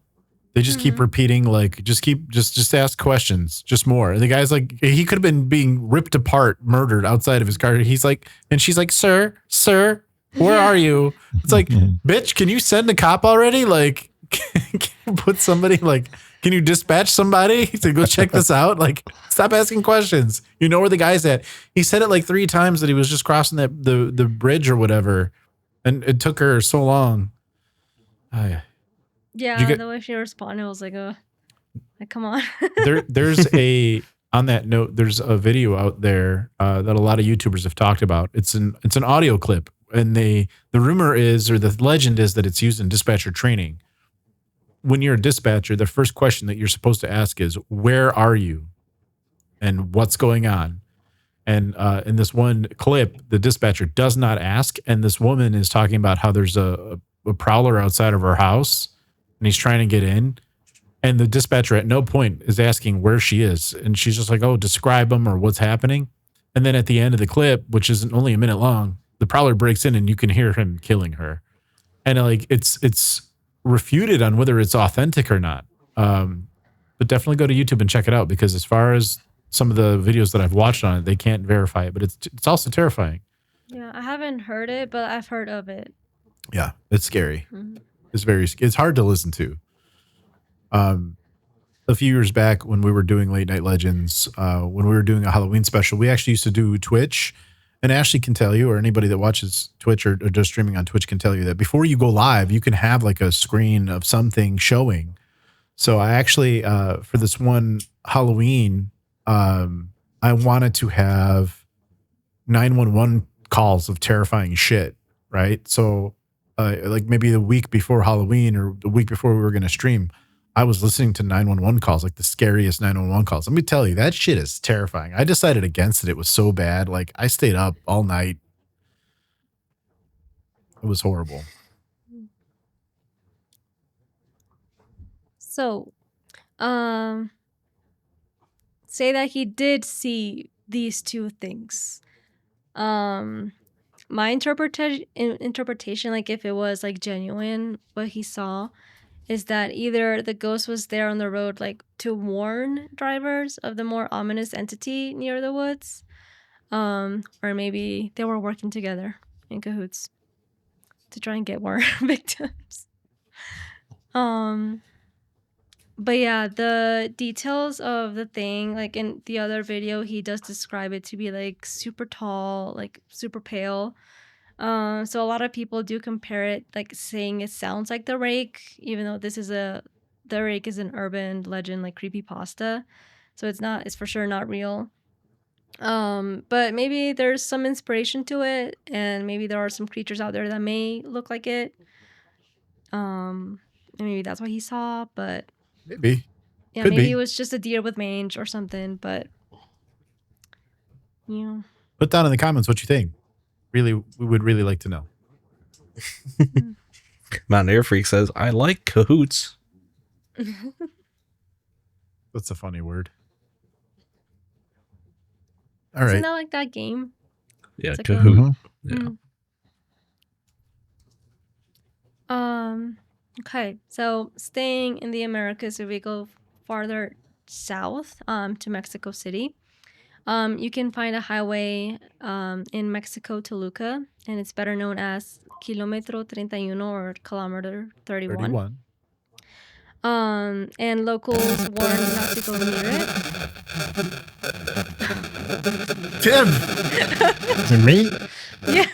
They just keep repeating, like, just ask questions, just more. And the guy's like, he could have been being ripped apart, murdered outside of his car. He's like, and she's like, sir, where are you? It's like, bitch, can you send a cop already? Like, can you put somebody, like, can you dispatch somebody to go check this out? Like, stop asking questions. You know where the guy's at. He said it like 3 times that he was just crossing the bridge or whatever. And it took her so long. Yeah, the way she responded was like, come on. There's on that note, there's a video out there that a lot of YouTubers have talked about. It's an audio clip, and the rumor is, or the legend is, that it's used in dispatcher training. When you're a dispatcher, the first question that you're supposed to ask is, where are you? And what's going on? And in this one clip, the dispatcher does not ask, and this woman is talking about how there's a prowler outside of her house, and he's trying to get in. And the dispatcher at no point is asking where she is. And she's just like, oh, describe him or what's happening. And then at the end of the clip, which isn't only a minute long, the prowler breaks in and you can hear him killing her. And like, it's refuted on whether it's authentic or not. But definitely go to YouTube and check it out, because as far as some of the videos that I've watched on it, they can't verify it, but it's also terrifying. Yeah, I haven't heard it, but I've heard of it. Yeah, it's scary. Mm-hmm. It's hard to listen to. A few years back when we were doing Late Night Legends, when we were doing a Halloween special, we actually used to do Twitch, and Ashley can tell you, or anybody that watches Twitch or does streaming on Twitch can tell you, that before you go live, you can have like a screen of something showing. So I actually, for this one Halloween, I wanted to have 911 calls of terrifying shit, right? So like maybe the week before Halloween or the week before we were going to stream, I was listening to 911 calls, like the scariest 911 calls. Let me tell you, that shit is terrifying. I decided against it. It was so bad. Like, I stayed up all night. It was horrible. So, say that he did see these 2 things. My interpretation, like if it was like genuine, what he saw, is that either the ghost was there on the road, like to warn drivers of the more ominous entity near the woods, or maybe they were working together in cahoots to try and get more victims. But yeah, the details of the thing, like in the other video, he does describe it to be like super tall, like super pale. So a lot of people do compare it, like saying it sounds like the rake, even though the rake is an urban legend, like creepypasta. So it's for sure not real. But maybe there's some inspiration to it, and maybe there are some creatures out there that may look like it. And maybe that's what he saw, but maybe. Yeah, Could maybe be. it was just a deer with mange or something, but yeah. Put down in the comments what you think. Really, we would really like to know. Mountain Air Freak says, I like cahoots. That's a funny word. All right. Isn't that like that game? Yeah, It's like Kahoot. Okay, so staying in the Americas, if we go farther south to Mexico City, you can find a highway in Mexico, Toluca, and it's better known as Kilómetro 31 or Kilometer 31. And locals warned not to go near it. Tim, Is it me? Yeah.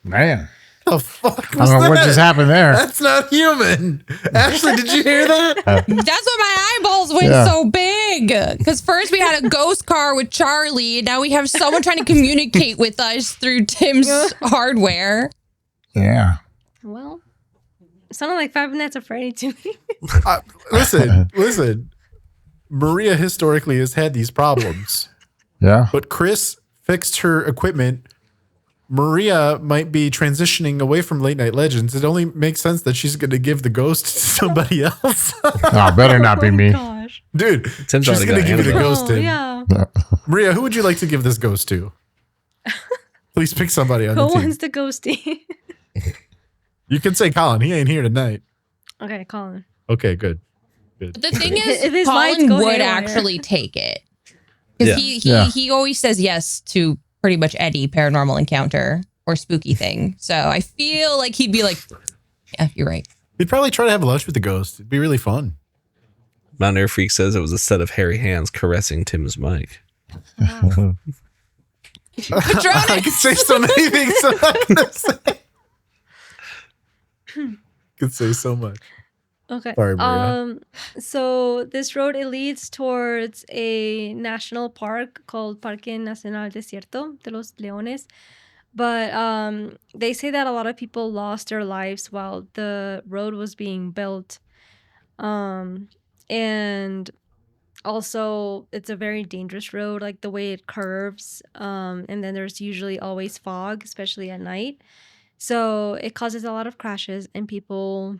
Man. the fuck I was don't know what that? just happened there. That's not human. Ashley, did you hear that? That's why my eyeballs went Yeah. so big. Because first we had a ghost car with Charlie. Now we have someone trying to communicate with us through Tim's hardware. Yeah. Well, it sounded like Five Nights at Freddy to me. Listen. Maria historically has had these problems, Yeah. but Chris fixed her equipment. Maria might be transitioning away from Late Night Legends. It only makes sense that she's going to give the ghost to somebody else. Oh, better not be me. Gosh. Dude, Tim's she's already going to got give you the Amazon. ghost Oh, in. yeah. Maria, who would you like to give this ghost to? Please pick somebody on Who the team. wants the ghosty? You can say Colin. He ain't here tonight. Okay, Colin. Okay, good. But the thing If is, his lights Colin go would haywire. actually take it. Because Yeah. he always says yes to pretty much any paranormal encounter or spooky thing. So I feel like he'd be like, yeah, you're right. We'd probably try to have lunch with the ghost. It'd be really fun. Mount Air Freak says it was a set of hairy hands caressing Tim's mic. I could say so many things. I'm not gonna say. Could say so much. Okay. Sorry, Maria. So this road, it leads towards a national park called Parque Nacional Desierto de los Leones. But they say that a lot of people lost their lives while the road was being built. And also it's a very dangerous road, like the way it curves. And then there's usually always fog, especially at night. So it causes a lot of crashes, and people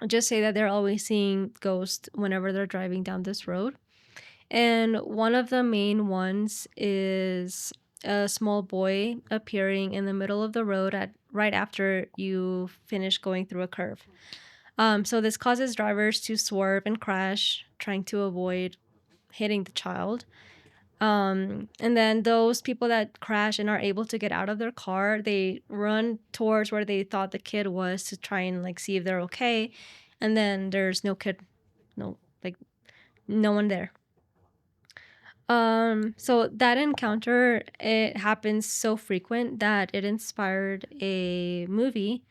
just say that they're always seeing ghosts whenever they're driving down this road. And one of the main ones is a small boy appearing in the middle of the road at right after you finish going through a curve. So this causes drivers to swerve and crash, trying to avoid hitting the child. And then those people that crash and are able to get out of their car, they run towards where they thought the kid was to try and like see if they're okay. And then there's no kid, no one there. So that encounter, it happens so frequent that it inspired a movie.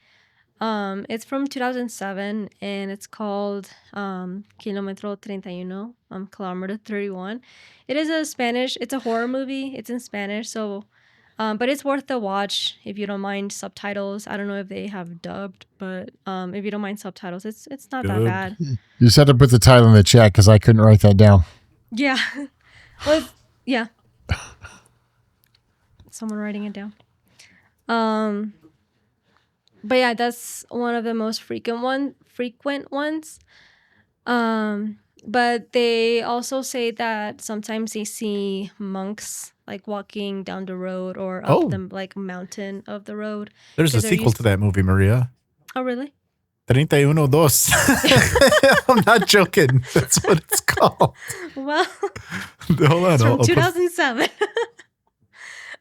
It's from 2007, and it's called Kilómetro 31, Kilometer 31. It is it's a horror movie. It's in Spanish, so but it's worth the watch if you don't mind subtitles. I don't know if they have dubbed, but if you don't mind subtitles, it's not that Good. bad. You just had to put the title in the chat because I couldn't write that down. Yeah. Well, yeah. Someone writing it down. But yeah, that's one of the most frequent ones. But they also say that sometimes they see monks like walking down the road or up the like mountain of the road. There's a 'Cause they're sequel to that movie, Maria. Oh, really? 31 dos. I'm not joking. That's what it's called. Well, Hold on. it's I'll from put- 2007.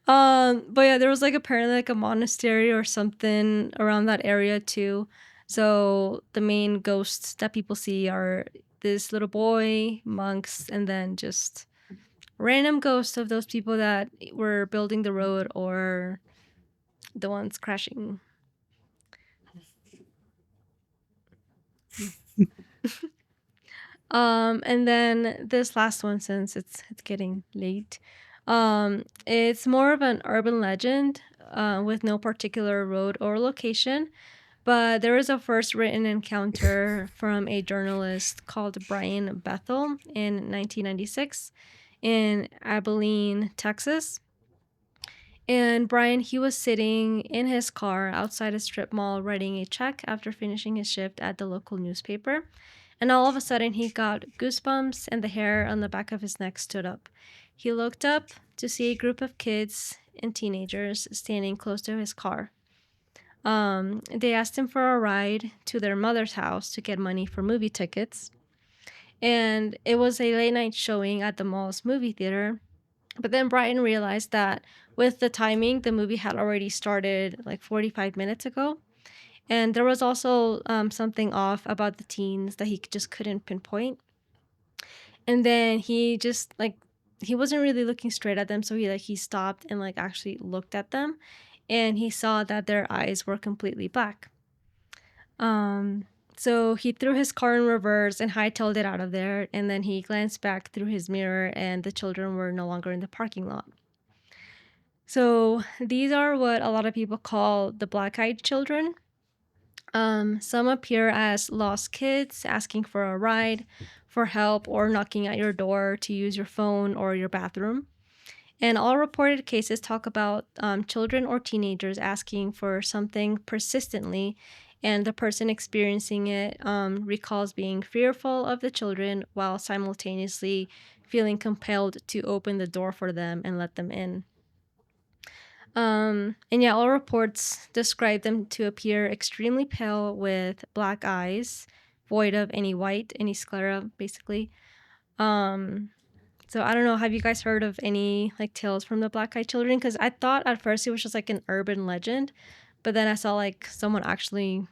But yeah, there was like apparently like a monastery or something around that area too. So the main ghosts that people see are this little boy, monks, and then just random ghosts of those people that were building the road or the ones crashing. And then this last one, since it's getting late, it's more of an urban legend with no particular road or location. But there is a first written encounter from a journalist called Brian Bethel in 1996 in Abilene, Texas. And Brian, he was sitting in his car outside a strip mall writing a check after finishing his shift at the local newspaper. And all of a sudden, he got goosebumps and the hair on the back of his neck stood up. He looked up to see a group of kids and teenagers standing close to his car. They asked him for a ride to their mother's house to get money for movie tickets. And it was a late night showing at the mall's movie theater. But then Brian realized that with the timing, the movie had already started like 45 minutes ago. And there was also something off about the teens that he just couldn't pinpoint. And then he just like, he wasn't really looking straight at them. So he stopped and like actually looked at them, and he saw that their eyes were completely black. So he threw his car in reverse and hightailed it out of there. And then he glanced back through his mirror, and the children were no longer in the parking lot. So these are what a lot of people call the black-eyed children. Some appear as lost kids asking for a ride, for help, or knocking at your door to use your phone or your bathroom. And all reported cases talk about children or teenagers asking for something persistently, and the person experiencing it recalls being fearful of the children while simultaneously feeling compelled to open the door for them and let them in. And yeah, all reports describe them to appear extremely pale with black eyes, void of any white, any sclera, basically. So I don't know, have you guys heard of any like tales from the black-eyed children? Because I thought at first it was just like an urban legend, but then I saw like someone actually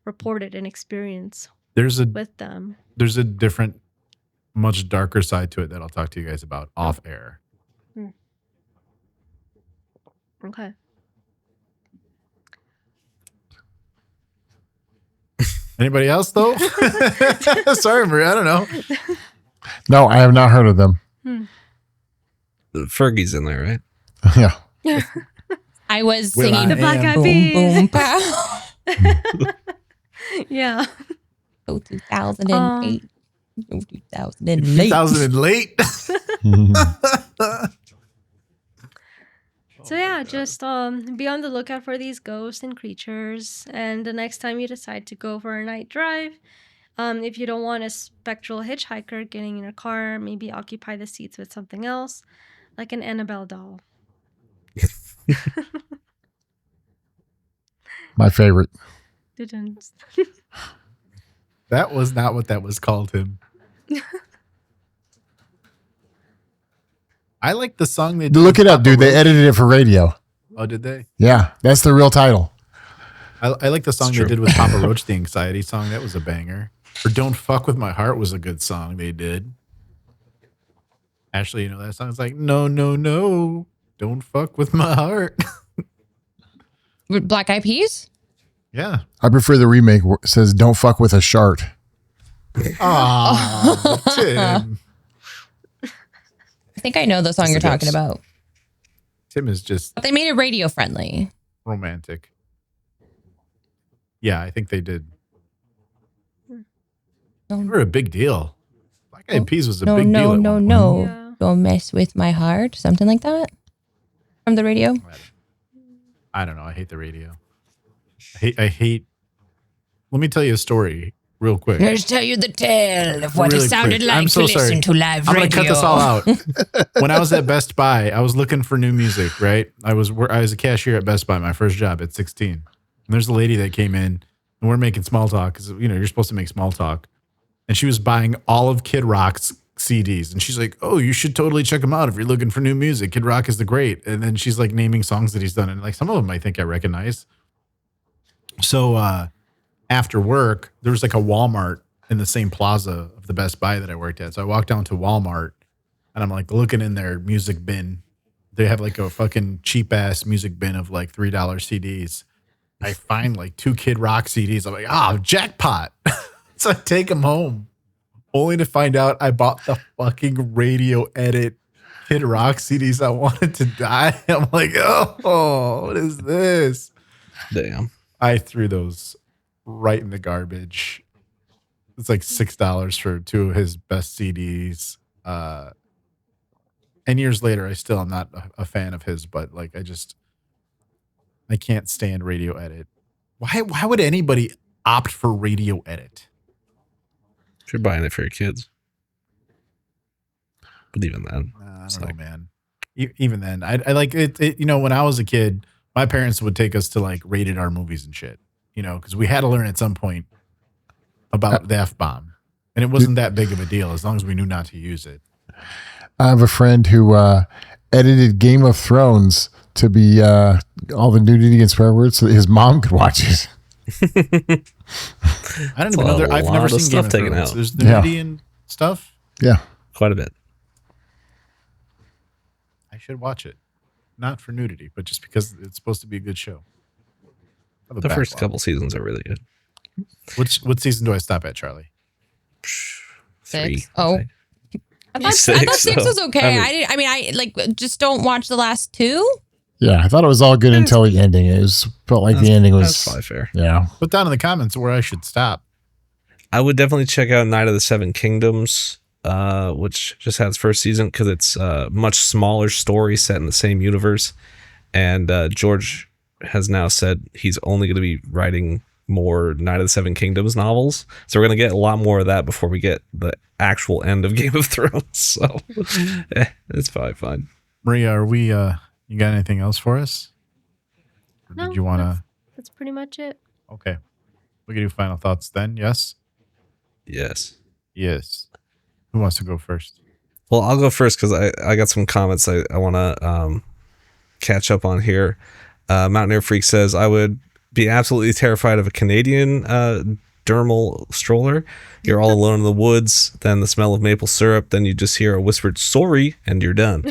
reported an experience with them. There's a different, much darker side to it that I'll talk to you guys about off air. Okay. Anybody else though? Sorry, Maria, I don't know. No, I have not heard of them. Fergie's in there, right? Yeah. I was Will singing I The Black Eyed boom, Peas. boom, pow. Yeah. Oh, 2008. Oh, 2008. 2000 and late. So yeah, just be on the lookout for these ghosts and creatures. And the next time you decide to go for a night drive, if you don't want a spectral hitchhiker getting in your car, maybe occupy the seats with something else, like an Annabelle doll. My favorite. Didn't. That was not what that was called, Tim. I like the song they did. Look it up, Papa dude. They Roach. edited it for radio. Oh, did they? Yeah, that's the real title. I like the song they did with Papa Roach, the Anxiety song. That was a banger. Or Don't Fuck With My Heart was a good song they did. Ashley, you know that song? It's like, no, no, no. Don't fuck with my heart. With Black Eyed Peas? Yeah. I prefer the remake where it says "Don't fuck with a shart." Oh, Tim. I think I know the song you're talking about. Tim is just But they made it radio friendly. romantic. Yeah, I think they did. They were a big deal. Black Eyed Peas was a big deal. at one point. Yeah. Don't mess with my heart. Something like that. From the radio. I don't know. I hate the radio. I hate. Let me tell you a story real quick. Let's tell you the tale of what Really it sounded quick. like I'm so to listen sorry. to live I'm radio. gonna cut this all out. When I was at Best Buy, I was looking for new music. Right, I was a cashier at Best Buy, my first job at 16. And there's a lady that came in, and we're making small talk because you're supposed to make small talk. And she was buying all of Kid Rock's CDs, and she's like, "Oh, you should totally check him out if you're looking for new music. Kid Rock is the great." And then she's like naming songs that he's done, and like some of them I think I recognize. So after work, there was like a Walmart in the same plaza of the Best Buy that I worked at. So I walked down to Walmart, and I'm like looking in their music bin. They have like a fucking cheap ass music bin of like $3 CDs. I find like 2 Kid Rock CDs. I'm like, jackpot. So I take them home, only to find out I bought the fucking radio edit Kid Rock CDs. I wanted to die. I'm like, oh, what is this? Damn. I threw those right in the garbage. It's like $6 for 2 of his best CDs. And years later, I still am not a fan of his, but like I can't stand radio edit. Why would anybody opt for radio edit? If you're buying it for your kids. But even then. I don't know, man. Even then, I like it. When I was a kid, my parents would take us to like rated R movies and shit, because we had to learn at some point about the F-bomb. And it wasn't that big of a deal as long as we knew not to use it. I have a friend who edited Game of Thrones to be all the nudity and swear words so that his mom could watch it. I don't even know. I've never seen Game of Thrones. There's nudity and stuff. Yeah, quite a bit. I should watch it, not for nudity, but just because it's supposed to be a good show. The first couple seasons are really good. What season do I stop at, Charlie? 6. Oh, I thought 6 was okay. I just don't watch the last 2. Yeah, I thought it was all good until the ending. Felt like the ending was that's probably fair. Yeah. Put down in the comments where I should stop. I would definitely check out Night of the Seven Kingdoms, which just had its first season because it's a much smaller story set in the same universe. And George has now said he's only going to be writing more Night of the Seven Kingdoms novels. So we're going to get a lot more of that before we get the actual end of Game of Thrones. So it's probably fine. Maria, are we... you got anything else for us? Or No, did you want to? That's pretty much it. Okay. We can do final thoughts then. Yes? Yes. Who wants to go first? Well, I'll go first because I got some comments I want to catch up on here. Mountaineer Freak says, I would be absolutely terrified of a Canadian dermal stroller. You're all alone in the woods, then the smell of maple syrup, then you just hear a whispered sorry, and you're done.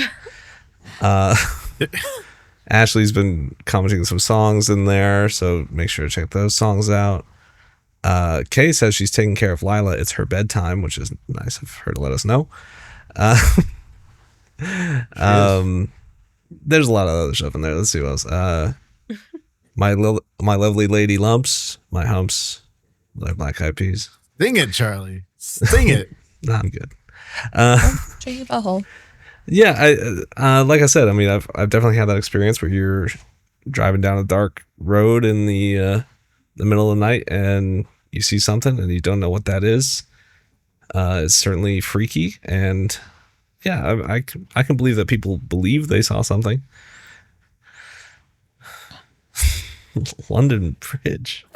Ashley's been commenting some songs in there, so make sure to check those songs out. Kay says she's taking care of Lila. It's her bedtime, which is nice of her to let us know. There's a lot of other stuff in there. Let's see what else. My lovely lady lumps, my humps, like black eyed peas. Sing it, Charlie. Sing it. No, I'm good. Show you a hole. Yeah, like I said, I mean, I've definitely had that experience where you're driving down a dark road in the middle of the night and you see something and you don't know what that is. It's certainly freaky, and yeah, I can believe that people believe they saw something. London Bridge.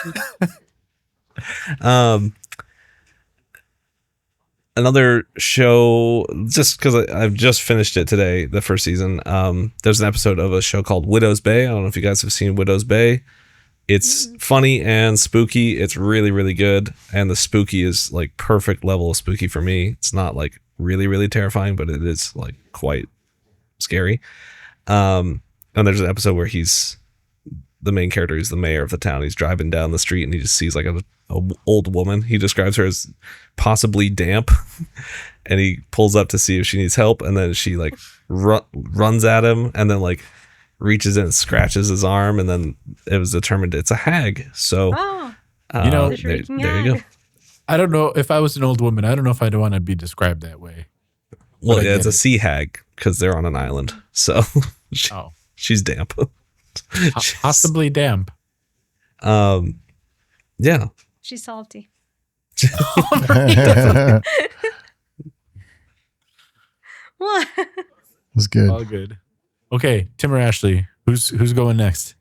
Another show, just because I've just finished it today, the first season. There's an episode of a show called Widow's Bay. I don't know if you guys have seen Widow's Bay. It's funny and spooky. It's really, really good. And the spooky is like perfect level of spooky for me. It's not like really, really terrifying, but it is like quite scary. And there's an episode where the main character is the mayor of the town. He's driving down the street and he just sees like a old woman. He describes her as possibly damp, and he pulls up to see if she needs help, and then she like runs at him and then like reaches in and scratches his arm, and then it was determined it's a hag. So there you go. I don't know if I was an old woman. I don't know if I'd want to be described that way. Well, yeah, it's a sea hag because they're on an island, so she's damp. Possibly damp. Yeah. She's salty. What? was good. All good. Okay, Tim or Ashley, who's going next?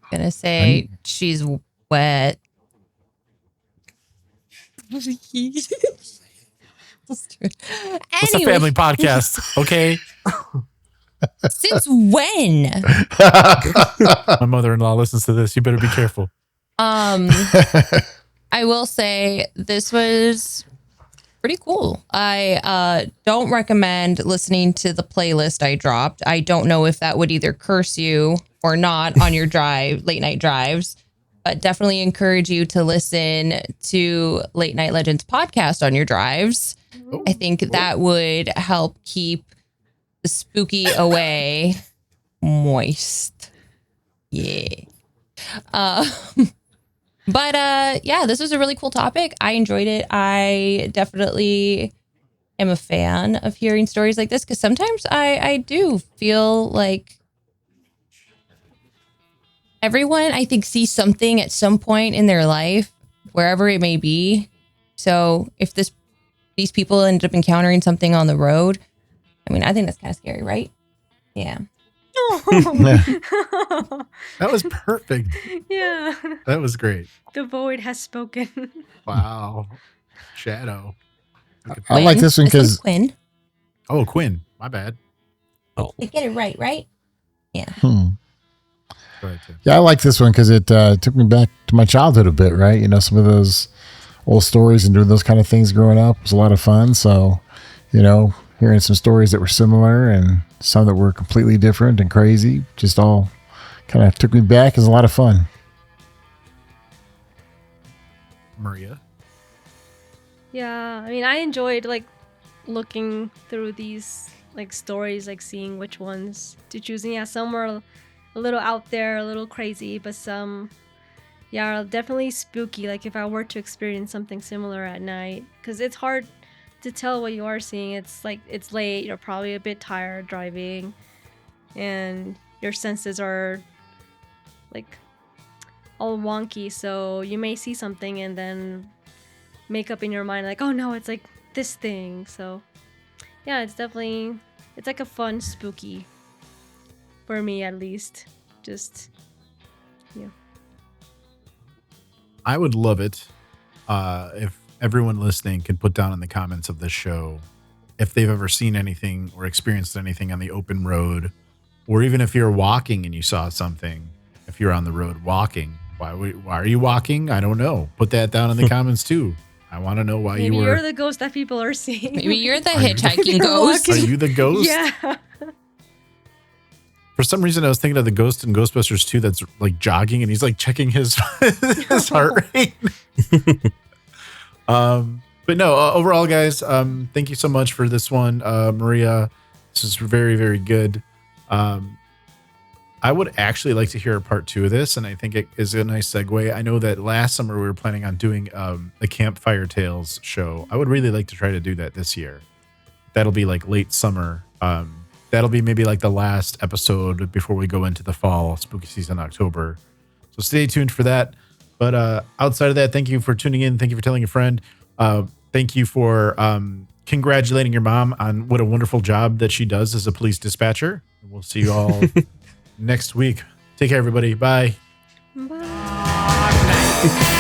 I'm gonna say she's wet. It's a family podcast, okay? Since when? My mother-in-law listens to this. You better be careful. I will say this was pretty cool. I don't recommend listening to the playlist I dropped. I don't know if that would either curse you or not on your late night drives, but definitely encourage you to listen to Late Night Legends podcast on your drives. I think that would help keep the spooky away moist. Yeah. But yeah, this was a really cool topic. I enjoyed it. I definitely am a fan of hearing stories like this because sometimes I do feel like everyone, I think, sees something at some point in their life, wherever it may be. So if these people ended up encountering something on the road, I mean, I think that's kind of scary, right? Yeah. That was perfect. Yeah. That was great. The void has spoken. Wow. Shadow. I like this one because Quinn. Oh, Quinn. My bad. Oh, They get it right? Yeah. Go ahead, Tim. Yeah, I like this one because it took me back to my childhood a bit, right? You know, some of those old stories and doing those kind of things growing up was a lot of fun. So, you know, hearing some stories that were similar and some that were completely different and crazy, just all kind of took me back. It was a lot of fun. Maria? Yeah, I mean, I enjoyed like looking through these like stories, like seeing which ones to choose. And yeah, some were a little out there, a little crazy, but some, yeah, are definitely spooky. Like if I were to experience something similar at night, because it's hard to tell what you are seeing. It's like it's late, you're probably a bit tired driving, and your senses are like all wonky. So you may see something and then make up in your mind like, oh no, it's like this thing. So yeah, it's like a fun spooky for me, at least. Just yeah. I would love it if everyone listening could put down in the comments of this show if they've ever seen anything or experienced anything on the open road, or even if you're walking and you saw something. If you're on the road walking, why are you walking? I don't know. Put that down in the comments too. I want to know why Maybe you were. you're the ghost that people are seeing. Maybe you're the hitchhiking ghost. Are you the ghost? Yeah. For some reason, I was thinking of the ghost in Ghostbusters 2 that's like jogging and he's like checking his heart rate. But no, overall, guys, thank you so much for this one, Maria. This is very, very good. I would actually like to hear a part 2 of this, and I think it is a nice segue. I know that last summer we were planning on doing the Campfire Tales show. I would really like to try to do that this year. That'll be like late summer. That'll be maybe like the last episode before we go into the fall spooky season, October. So stay tuned for that. But outside of that, thank you for tuning in. Thank you for telling a friend. Thank you for congratulating your mom on what a wonderful job that she does as a police dispatcher. We'll see you all next week. Take care, everybody. Bye. Bye.